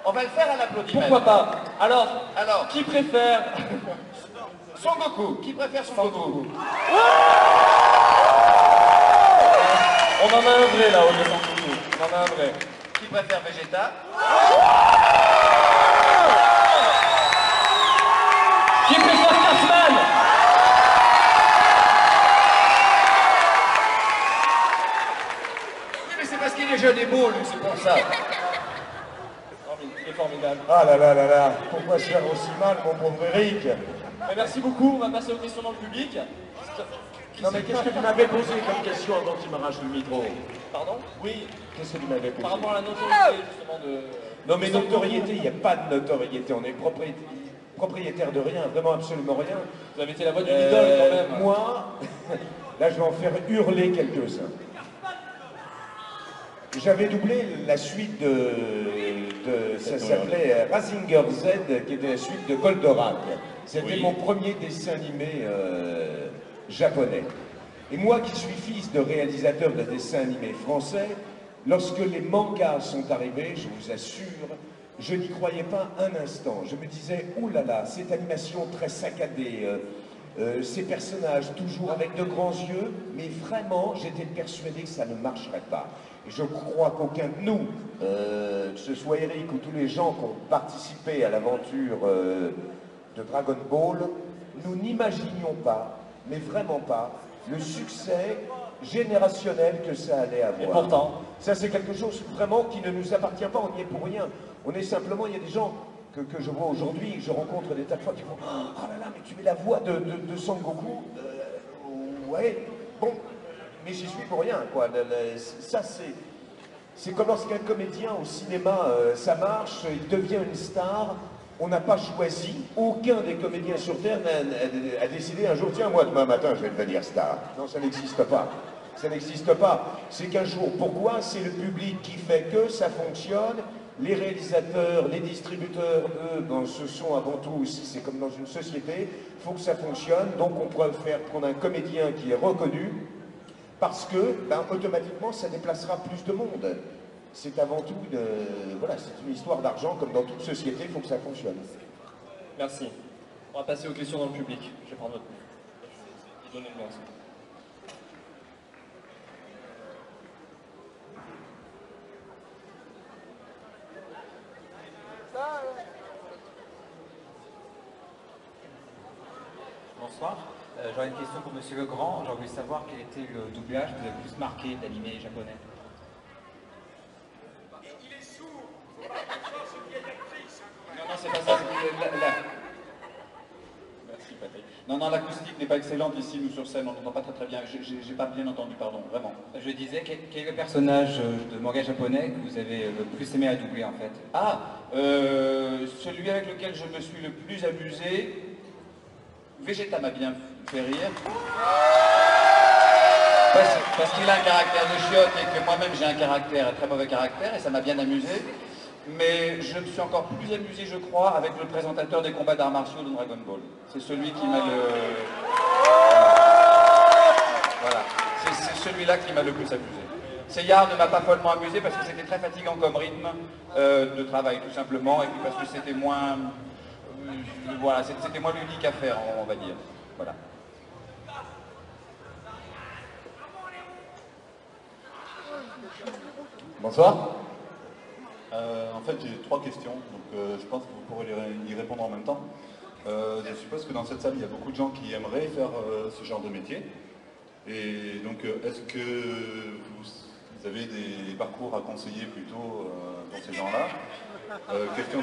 On va le faire à l'applaudimètre. Pourquoi pas? Alors, qui préfère Son Goku. Qui préfère Son Goku? On en a un vrai là, au lieu de Son Goku. On en a un vrai. Qui préfère Vegeta? Qui préfère Cartman? Oui, mais c'est parce qu'il est jeune et beau, lui, c'est pour ça. Il est formidable. Ah là, pourquoi se faire aussi mal, mon pauvre Eric? Mais merci beaucoup, on va passer aux questions dans le public. Non mais qu'est-ce que tu m'avais posé comme question avant qu'il m'arrache le micro? Pardon? Oui, Qu'est-ce que tu m'avais posé? par rapport à la notoriété justement de... Non mais notoriété, il n'y a pas de notoriété, on est propriétaire de rien, vraiment absolument rien. Vous avez été la voix d'une idole quand même. Moi, là je vais en faire hurler quelques-uns. J'avais doublé la suite ça s'appelait Razinger Z, qui était la suite de Goldorak. C'était mon premier dessin animé japonais. Et moi qui suis fils de réalisateur de dessins animés français, lorsque les mangas sont arrivés, je vous assure, je n'y croyais pas un instant. Je me disais, oulala, cette animation très saccadée, ces personnages toujours avec de grands yeux, mais vraiment, j'étais persuadé que ça ne marcherait pas. Et je crois qu'aucun de nous, que ce soit Eric ou tous les gens qui ont participé à l'aventure de Dragon Ball, nous n'imaginions pas, mais vraiment pas, le succès générationnel que ça allait avoir. Et pourtant, ça c'est quelque chose vraiment qui ne nous appartient pas, on n'y est pour rien. On est simplement, il y a des gens que je vois aujourd'hui, je rencontre des tas de fois qui vont « Oh là là, mais tu es la voix de Sangoku !» Ouais, bon, mais j'y suis pour rien, quoi. Ça c'est comme lorsqu'un comédien au cinéma, ça marche, il devient une star. On n'a pas choisi, aucun des comédiens sur Terre a décidé un jour, tiens, moi demain matin je vais devenir star. Non, ça n'existe pas. Ça n'existe pas. C'est qu'un jour, pourquoi? C'est le public qui fait que ça fonctionne. Les réalisateurs, les distributeurs, eux, ben, ce sont avant tout aussi, c'est comme dans une société, il faut que ça fonctionne. Donc on pourrait faire prendre un comédien qui est reconnu, parce que, ben, automatiquement, ça déplacera plus de monde. c'est avant tout voilà, c'est une histoire d'argent, comme dans toute société, il faut que ça fonctionne. Merci. On va passer aux questions dans le public. Je vais prendre votre main. Donnez-le moi. Bonsoir. J'aurais une question pour Monsieur Legrand. J'aurais voulu savoir quel était le doublage que vous avez le plus marqué d'animé japonais. Il est sourd. Non, non, c'est pas ça. Merci, Patrick. Non, non, l'acoustique n'est pas excellente ici, nous sur scène, on n'entend pas très très bien. J'ai pas bien entendu, pardon, vraiment. Je disais, quel est le personnage de manga japonais que vous avez le plus aimé à doubler en fait? Ah, celui avec lequel je me suis le plus amusé, Vegeta m'a bien fait rire. Parce qu'il a un caractère de chiotte et que moi-même j'ai un caractère, un très mauvais caractère, et ça m'a bien amusé. Mais je me suis encore plus amusé, je crois, avec le présentateur des combats d'arts martiaux de Dragon Ball. C'est celui qui m'a le... Voilà, c'est celui-là qui m'a le plus amusé. Seiya ne m'a pas follement amusé parce que c'était très fatigant comme rythme de travail, tout simplement, et puis parce que c'était moins... voilà, c'était moins ludique à faire, on va dire. Voilà. Bonsoir. En fait, j'ai 3 questions, donc je pense que vous pourrez y répondre en même temps. Je suppose que dans cette salle, il y a beaucoup de gens qui aimeraient faire ce genre de métier. Et donc, est-ce que vous avez des parcours à conseiller plutôt pour ces gens-là? Question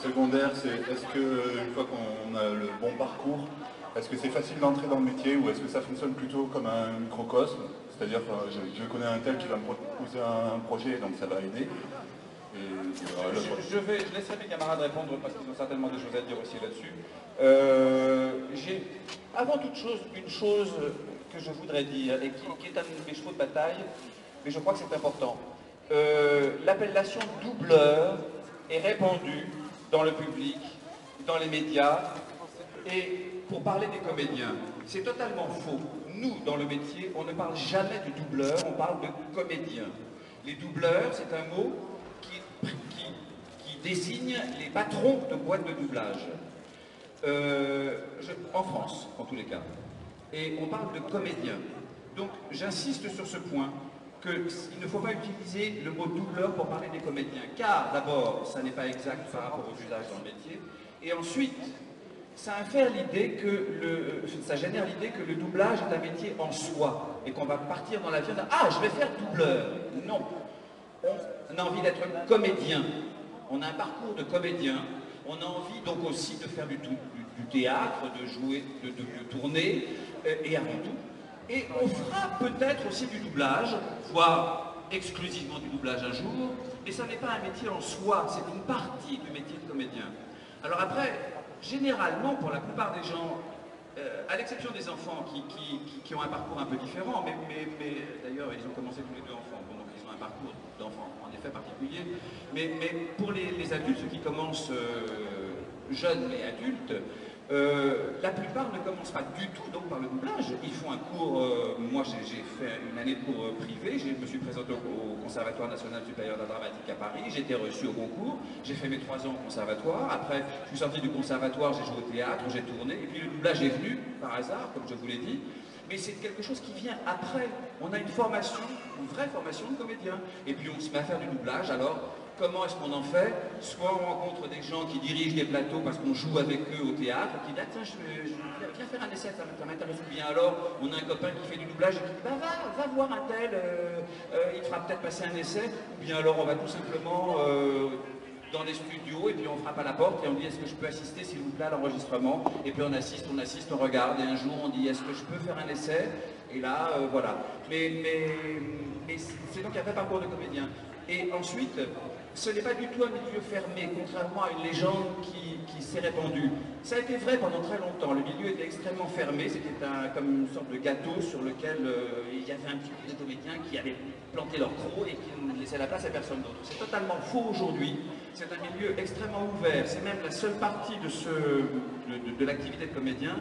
secondaire, c'est est-ce qu'une fois qu'on a le bon parcours, est-ce que c'est facile d'entrer dans le métier ou est-ce que ça fonctionne plutôt comme un microcosme? C'est-à-dire, je connais un tel qui va me proposer un projet, donc ça va aider. Je laisserai mes camarades répondre parce qu'ils ont certainement des choses à dire aussi là-dessus. J'ai avant toute chose une chose que je voudrais dire et qui est un de mes chevaux de bataille, mais je crois que c'est important. L'appellation doubleur est répandue dans le public, dans les médias, et pour parler des comédiens, c'est totalement faux. Nous, dans le métier, on ne parle jamais de doubleur, on parle de comédien. Les doubleurs, c'est un mot qui désigne les patrons de boîtes de doublage, en France, en tous les cas. Et on parle de comédien. Donc, j'insiste sur ce point, qu'il ne faut pas utiliser le mot doubleur pour parler des comédiens, car d'abord, ça n'est pas exact par rapport aux usages dans le métier, et ensuite, ça génère l'idée que le doublage est un métier en soi, et qu'on va partir dans l'avion « Ah, je vais faire doubleur !» Non, on a envie d'être comédien, on a un parcours de comédien, on a envie donc aussi de faire du théâtre, de jouer, de tourner, et avant tout. Et on fera peut-être aussi du doublage, voire exclusivement du doublage un jour, mais ça n'est pas un métier en soi, c'est une partie du métier de comédien. Alors après, généralement, pour la plupart des gens, à l'exception des enfants qui ont un parcours un peu différent, mais d'ailleurs ils ont commencé tous les deux enfants, donc ils ont un parcours d'enfants en effet particulier, mais pour les adultes, ceux qui commencent jeunes et adultes, la plupart ne commencent pas du tout donc par le doublage. Ils font un cours, moi j'ai fait une année de cours privé, je me suis présenté au Conservatoire National Supérieur d'Art Dramatique à Paris, j'ai été reçu au concours, j'ai fait mes 3 ans au conservatoire, après je suis sorti du conservatoire, j'ai joué au théâtre, j'ai tourné, et puis le doublage est venu par hasard, comme je vous l'ai dit, mais c'est quelque chose qui vient après. On a une formation, une vraie formation de comédien, et puis on se met à faire du doublage, alors comment est-ce qu'on en fait? Soit on rencontre des gens qui dirigent des plateaux parce qu'on joue avec eux au théâtre, qui disent ah, tiens, viens faire un essai, ça m'intéresse. Ou bien alors, on a un copain qui fait du doublage et qui dit bah, va voir un tel, il fera peut-être passer un essai. Ou bien alors, on va tout simplement dans les studios et puis on frappe à la porte et on dit est-ce que je peux assister s'il vous plaît à l'enregistrement? Et puis on assiste, on regarde et un jour on dit est-ce que je peux faire un essai? Et là, voilà. Mais c'est donc un vrai parcours de comédien. Et ensuite, ce n'est pas du tout un milieu fermé, contrairement à une légende qui s'est répandue. Ça a été vrai pendant très longtemps. Le milieu était extrêmement fermé, c'était comme une sorte de gâteau sur lequel il y avait un petit groupe de comédiens qui avaient planté leur croc et qui ne laissaient la place à personne d'autre. C'est totalement faux aujourd'hui. C'est un milieu extrêmement ouvert. C'est même la seule partie de l'activité de comédien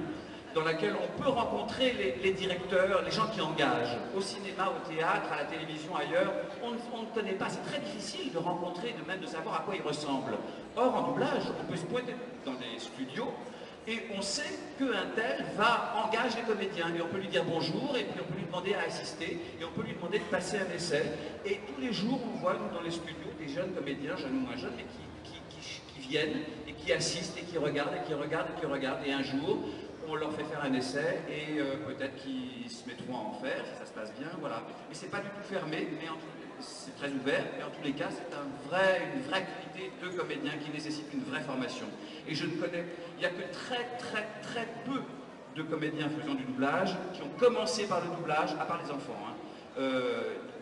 dans laquelle on peut rencontrer les directeurs, les gens qui engagent. Au cinéma, au théâtre, à la télévision, ailleurs, on ne connaît pas. C'est très difficile de rencontrer, de savoir à quoi ils ressemblent. Or, en doublage, on peut se pointer dans des studios et on sait qu'un tel va engager les comédiens. Et on peut lui dire bonjour, et puis on peut lui demander à assister, et on peut lui demander de passer un essai. Et tous les jours, on voit nous, dans les studios des jeunes comédiens, jeunes ou moins jeunes, mais qui viennent et qui assistent et qui regardent et qui regardent et qui regardent. Et un jour, on leur fait faire un essai et peut-être qu'ils se mettront à en faire, si ça se passe bien, voilà. Mais c'est pas du tout fermé, mais c'est très ouvert, mais en tous les cas, c'est une vraie qualité de comédien qui nécessite une vraie formation. Et je ne connais, il n'y a que très peu de comédiens faisant du doublage qui ont commencé par le doublage, à part les enfants. Hein.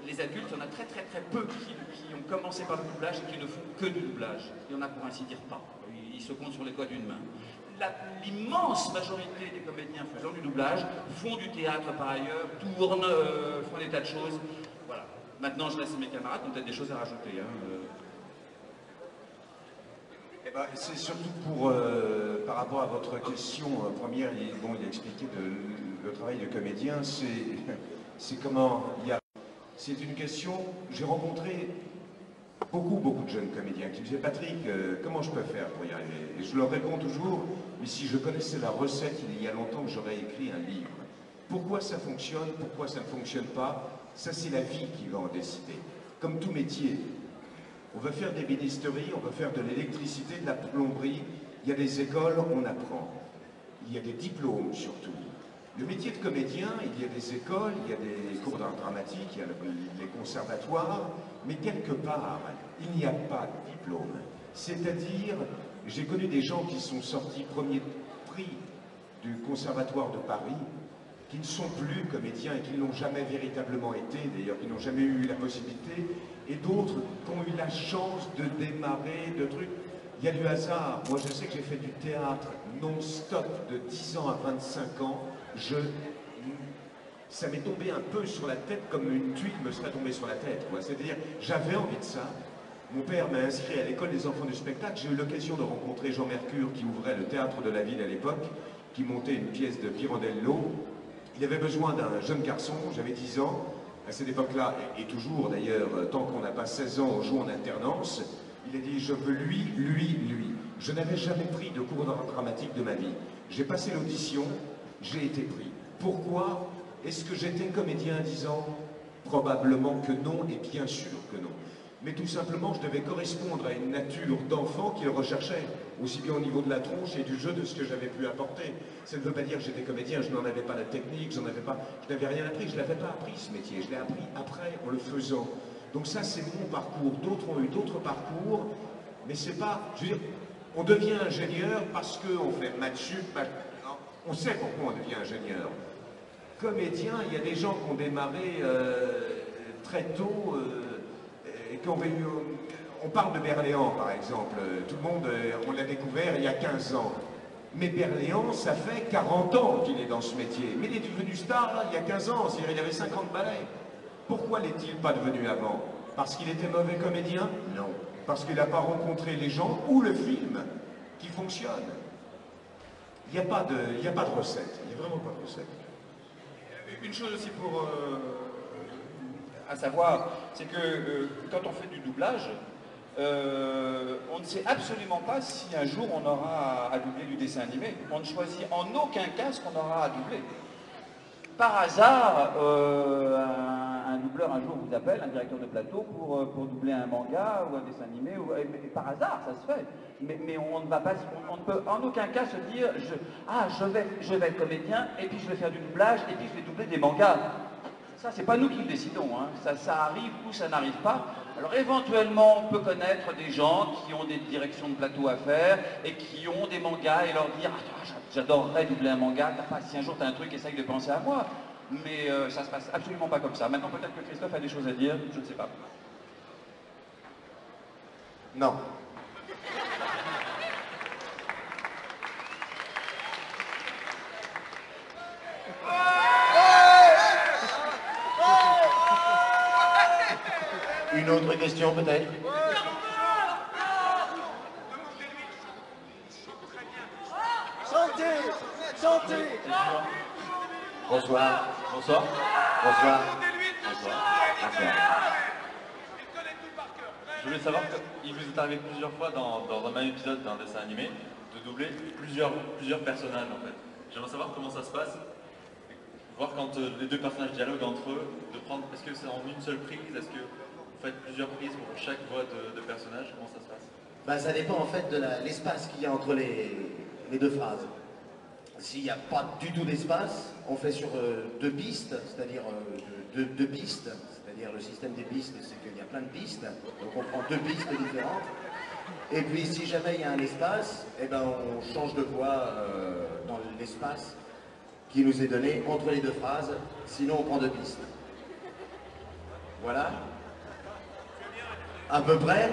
Les adultes, il y en a très peu qui ont commencé par le doublage et qui ne font que du doublage. Il y en a pour ainsi dire pas. Ils se comptent sur les doigts d'une main. L'immense majorité des comédiens faisant du doublage font du théâtre par ailleurs, tournent, font des tas de choses. Voilà. Maintenant, je laisse mes camarades, ont peut-être des choses à rajouter. Hein. Eh ben, c'est surtout pour, par rapport à votre question première, il a expliqué le travail de comédien, c'est comment il y a... C'est une question, j'ai rencontré beaucoup de jeunes comédiens qui me disaient « Patrick, comment je peux faire pour y arriver ?» Et je leur réponds toujours « Mais si je connaissais la recette, il y a longtemps que j'aurais écrit un livre. Pourquoi ça fonctionne, pourquoi ça ne fonctionne pas, ça c'est la vie qui va en décider. Comme tout métier, on veut faire des bénisteries, on veut faire de l'électricité, de la plomberie, il y a des écoles, on apprend. Il y a des diplômes surtout. Le métier de comédien, il y a des écoles, il y a des cours d'art dramatique, il y a les conservatoires, mais quelque part, il n'y a pas de diplôme. C'est-à-dire, j'ai connu des gens qui sont sortis premier prix du Conservatoire de Paris, qui ne sont plus comédiens et qui ne l'ont jamais véritablement été, d'ailleurs, qui n'ont jamais eu la possibilité, et d'autres qui ont eu la chance de démarrer, de trucs. Il y a du hasard. Moi, je sais que j'ai fait du théâtre non-stop de 10 ans à 25 ans. Ça m'est tombé un peu sur la tête comme une tuile me serait tombée sur la tête. C'est-à-dire, j'avais envie de ça. Mon père m'a inscrit à l'école des enfants du spectacle. J'ai eu l'occasion de rencontrer Jean Mercure qui ouvrait le théâtre de la ville à l'époque, qui montait une pièce de Pirandello. Il avait besoin d'un jeune garçon, j'avais 10 ans. À cette époque-là, et toujours d'ailleurs, tant qu'on n'a pas 16 ans, on joue en alternance. Il a dit, je veux lui. Je n'avais jamais pris de cours d'art dramatique de ma vie. J'ai passé l'audition, j'ai été pris. Pourquoi? Est-ce que j'étais comédien à 10 ans? Probablement que non, et bien sûr que non. Mais tout simplement, je devais correspondre à une nature d'enfant qu'il recherchait, aussi bien au niveau de la tronche et du jeu de ce que j'avais pu apporter. Ça ne veut pas dire que j'étais comédien, je n'en avais pas la technique, je n'avais rien appris, je ne l'avais pas appris ce métier, je l'ai appris après en le faisant. Donc ça, c'est mon parcours. D'autres ont eu d'autres parcours, mais c'est pas... Je veux dire, on devient ingénieur parce qu'on fait maths sup, on sait pourquoi on devient ingénieur. Comédien, il y a des gens qui ont démarré très tôt, et qui ont eu... On parle de Berléand, par exemple. Tout le monde, on l'a découvert il y a 15 ans. Mais Berléand, ça fait 40 ans qu'il est dans ce métier. Mais il est devenu star, là, il y a 15 ans, c'est-à-dire il avait 50 ballets. Pourquoi n'est-il pas devenu avant? Parce qu'il était mauvais comédien? Non. Parce qu'il n'a pas rencontré les gens ou le film qui fonctionne. Il n'y a pas de recette. Il n'y a vraiment pas de recette. Une chose aussi à savoir, c'est que quand on fait du doublage, on ne sait absolument pas si un jour on aura à doubler du dessin animé. On ne choisit en aucun cas ce qu'on aura à doubler. Par hasard, un doubleur un jour vous appelle, un directeur de plateau, pour doubler un manga ou un dessin animé, et par hasard, ça se fait. Mais on ne va pas, on ne peut en aucun cas se dire, je vais être comédien, et puis je vais faire du doublage, et puis je vais doubler des mangas. Ça, c'est pas nous qui le décidons, hein. Ça arrive ou ça n'arrive pas. Alors éventuellement, on peut connaître des gens qui ont des directions de plateau à faire et qui ont des mangas et leur dire j'adorerais doubler un manga, si un jour tu as un truc, essaye de penser à moi. Mais ça se passe absolument pas comme ça. Maintenant, peut-être que Christophe a des choses à dire, je ne sais pas. Non. Une autre question peut-être? Santé! Chantez. Bonsoir. Bonsoir. Bonsoir. Je voulais savoir qu'il vous est arrivé plusieurs fois dans un même épisode d'un dessin animé de doubler plusieurs personnages en fait. J'aimerais savoir comment ça se passe, voir quand les deux personnages dialoguent entre eux, de prendre, est-ce que c'est en une seule prise, est-ce que vous faites plusieurs prises pour chaque voix de personnage, comment ça se passe? Bah, ça dépend en fait de l'espace qu'il y a entre les deux phrases. S'il n'y a pas du tout d'espace, on fait sur deux pistes, c'est-à-dire deux pistes, c'est-à-dire le système des pistes, c'est qu'il y a plein de pistes, donc on prend deux pistes différentes. Et puis si jamais il y a un espace, eh ben, on change de voix dans l'espace qui nous est donné entre les deux phrases, sinon on prend deux pistes. Voilà. À peu près.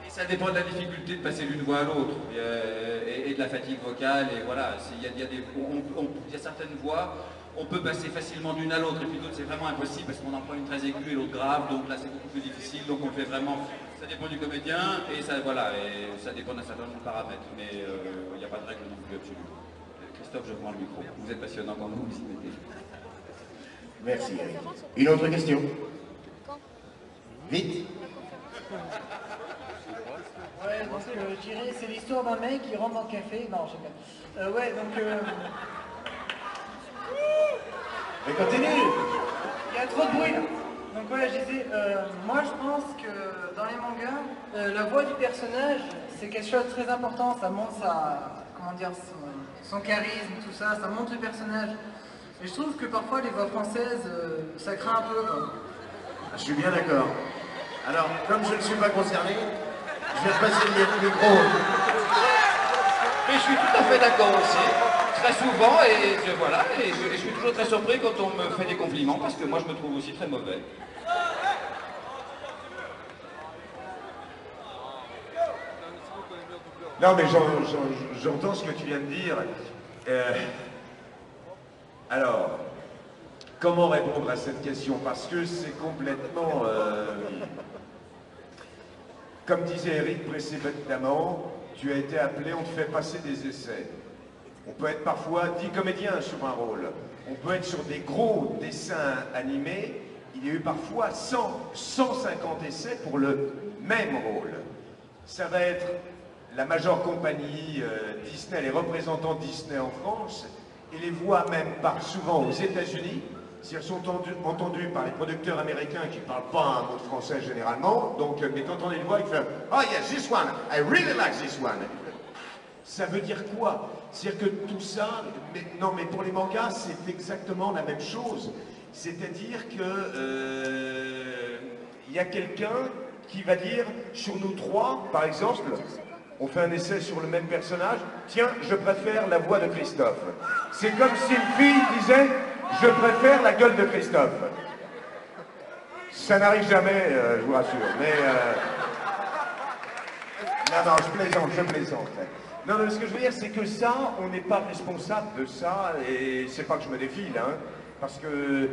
Ça dépend de la difficulté de passer d'une voix à l'autre et de la fatigue vocale. Et voilà, il y a certaines voix, on peut passer facilement d'une à l'autre, et puis d'autres c'est vraiment impossible parce qu'on en prend une très aiguë et l'autre grave, donc là c'est beaucoup plus difficile. Donc on fait vraiment, ça dépend du comédien et ça, voilà, et ça dépend d'un certain nombre de paramètres, mais il n'y a pas de règle non plus absolue. Christophe, je prends le micro. Vous êtes passionnant quand vous y mettez. Merci Eric. Une autre question? Vite. Ouais, donc je dirais, c'est l'histoire d'un mec qui rentre dans le café. Non, je sais pas. Ouais, donc. Mais continue. Il y a trop de bruit là. Donc voilà, je disais, moi je pense que dans les mangas, la voix du personnage, c'est quelque chose de très important. Ça montre comment dire, son charisme, tout ça, ça montre le personnage. Et je trouve que parfois les voix françaises, ça craint un peu, quoi. Je suis bien d'accord. Alors, comme je ne suis pas concerné, je vais repasser le micro. Mais je suis tout à fait d'accord aussi, très souvent, et voilà, et je suis toujours très surpris quand on me fait des compliments, parce que moi je me trouve aussi très mauvais. Non, mais j'entends ce que tu viens de dire. Alors, comment répondre à cette question? Parce que c'est complètement... Comme disait Eric précédemment, tu as été appelé, on te fait passer des essais. On peut être parfois 10 comédiens sur un rôle. On peut être sur des gros dessins animés. Il y a eu parfois 100, 150 essais pour le même rôle. Ça va être la Major Compagnie Disney, les représentants Disney en France, et les voix même partent souvent aux États-Unis. Si elles sont entendues par les producteurs américains qui ne parlent pas un mot de français généralement, donc mais quand on les voit, ils font « Oh yes, this one, I really like this one ». Ça veut dire quoi? C'est-à-dire que tout ça, mais pour les mangas, c'est exactement la même chose. C'est-à-dire que il y a quelqu'un qui va dire, sur nous trois, par exemple, on fait un essai sur le même personnage, tiens, je préfère la voix de Christophe. C'est comme si une fille disait, je préfère la gueule de Christophe. Ça n'arrive jamais, je vous rassure, mais... Non, je plaisante. Non, mais ce que je veux dire, c'est que ça, on n'est pas responsable de ça, et c'est pas que je me défile, hein, parce que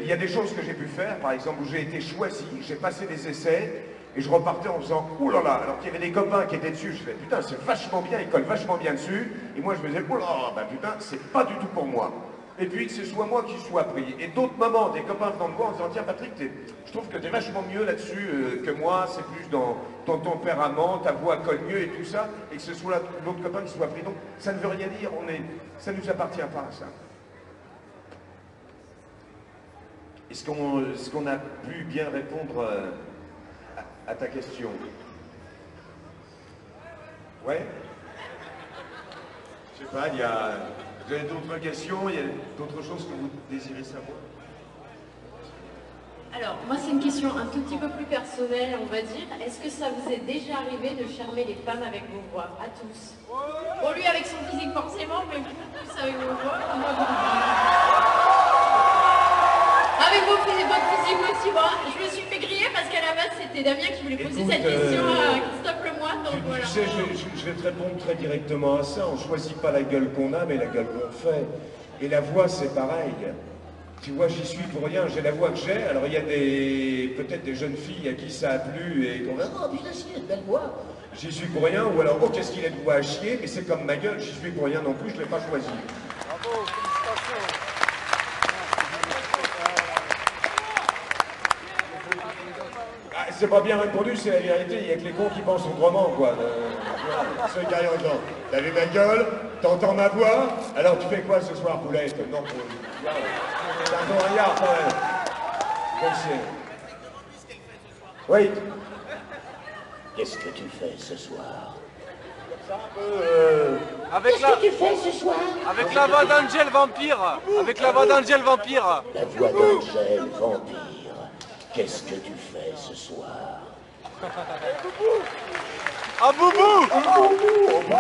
il y a des choses que j'ai pu faire, par exemple, où j'ai été choisi, j'ai passé des essais, et je repartais en faisant « Ouh là là !» Alors qu'il y avait des copains qui étaient dessus, je fais « Putain, c'est vachement bien, il colle vachement bien dessus », et moi je me disais « Ouh là là, bah putain, c'est pas du tout pour moi ». Et puis que ce soit moi qui sois pris. Et d'autres moments, des copains venant me voir en disant « Tiens Patrick, je trouve que t'es vachement mieux là-dessus que moi, c'est plus dans ton tempérament, ta voix colle mieux et tout ça », et que ce soit l'autre copain qui soit pris. Donc ça ne veut rien dire, ça ne nous appartient pas, ça. Est-ce qu'on a pu bien répondre à ta question? Ouais? Je sais pas, vous avez d'autres questions? Il y a d'autres choses que vous désirez savoir? Alors, moi, c'est une question un tout petit peu plus personnelle, on va dire. Est-ce que ça vous est déjà arrivé de charmer les femmes avec vos voix? À tous. Bon, lui avec son physique forcément, mais vous plus avec vos voix. Avec votre physique aussi, moi. Je me suis fait griller parce qu'à la base, c'était Damien qui voulait poser cette question à Christophe Lemoine, donc voilà. Tu sais, je vais te répondre très directement à ça. On ne choisit pas la gueule qu'on a, mais la gueule qu'on fait. Et la voix, c'est pareil. Tu vois, j'y suis pour rien, j'ai la voix que j'ai. Alors il y a peut-être des jeunes filles à qui ça a plu et qu'on va « Oh, putain, si, une belle voix ». j'y suis pour rien, ou alors, oh, qu'est-ce qu'il est de voix à chier, mais c'est comme ma gueule, j'y suis pour rien non plus, je ne l'ai pas choisi. Bravo, félicitations. Ah, c'est pas bien répondu, c'est la vérité, il y a que les cons qui pensent autrement, quoi. Voilà. Ce gars en disant, t'as vu ma gueule, t'entends ma voix, alors tu fais quoi ce soir, Poulette? Non, c'est un bon regard, quand même. Oui. Qu'est-ce que tu fais ce soir? Avec la... Qu'est-ce que tu fais ce soir? Avec la voix d'Angel Vampire. Avec la voix d'Angel Vampire. La voix d'Angel Vampire. Qu'est-ce que tu fais ce soir? Ah, Boubou! Mais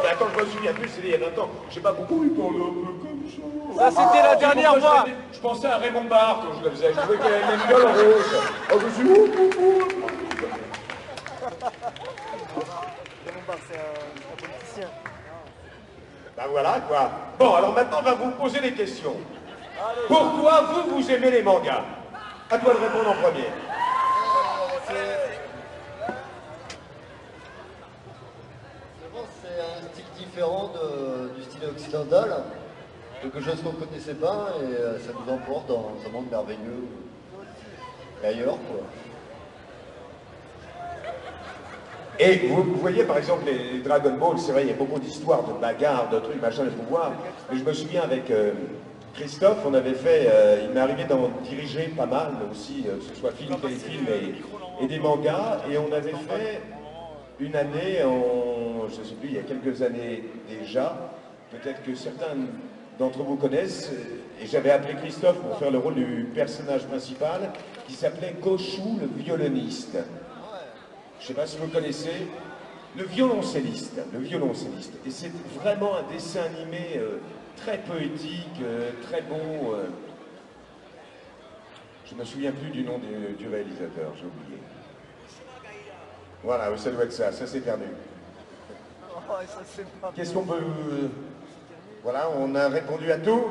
attends, je me souviens plus, c'est il y a 20 ans. Je sais pas pourquoi il parle un peu comme ça. Ça, c'était la dernière voix. Je pensais à Raymond Barre quand je le faisais. Je trouvais qu'il avait la même gueule en rose. Oh, je suis... Raymond Barre, c'est un politicien. Ben voilà, quoi. Bon, alors maintenant, on va vous poser des questions. Pourquoi vous aimez les mangas? À toi de répondre en premier. C'est un style différent du style occidental, quelque chose qu'on ne connaissait pas, et ça nous emporte dans un monde merveilleux et ailleurs, quoi. Et vous voyez par exemple les Dragon Ball, c'est vrai, il y a beaucoup d'histoires, de bagarres, de trucs, machin, de pouvoirs. Mais je me souviens avec Christophe, on avait fait, il m'est arrivé d'en diriger pas mal aussi, que ce soit film, téléfilm et des mangas, et on avait fait une année, je ne sais plus, il y a quelques années déjà, peut-être que certains d'entre vous connaissent, et j'avais appelé Christophe pour faire le rôle du personnage principal, qui s'appelait Kochou le violoniste. Je ne sais pas si vous connaissez, le violoncelliste. Et c'est vraiment un dessin animé très poétique, très beau. Je ne me souviens plus du nom du réalisateur, j'ai oublié. Voilà, ça doit être ça c'est perdu. Qu'est-ce qu'on peut... Voilà, on a répondu à tout.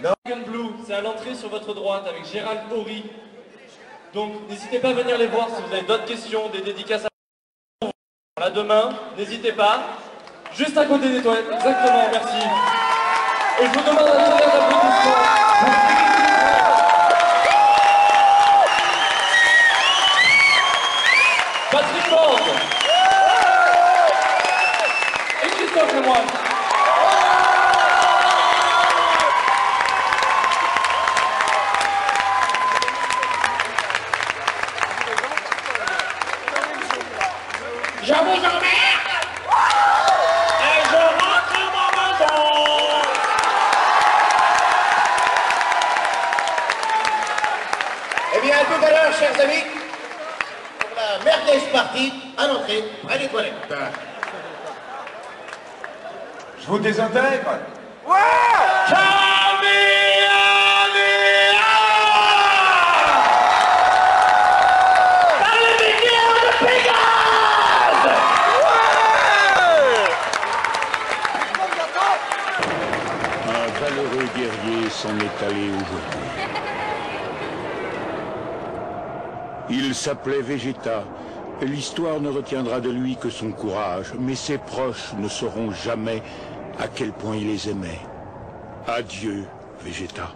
Non. Blue, c'est à l'entrée sur votre droite avec Gérald Horry. Donc n'hésitez pas à venir les voir si vous avez d'autres questions, des dédicaces à là demain, n'hésitez pas. Juste à côté des toilettes, exactement, merci. Et je vous demande un tonnerre d'applaudissements. Patrick Ford et Christophe Lemoine. Je vous emmerde et je rentre à ma maison. Eh bien, à tout à l'heure, chers amis, pour la merguez partie, à l'entrée, près des toilettes. Je vous désintègre. Ouais! Un valeureux guerrier s'en est allé aujourd'hui. Il s'appelait Vegeta. L'histoire ne retiendra de lui que son courage, mais ses proches ne sauront jamais à quel point il les aimait. Adieu, Vegeta.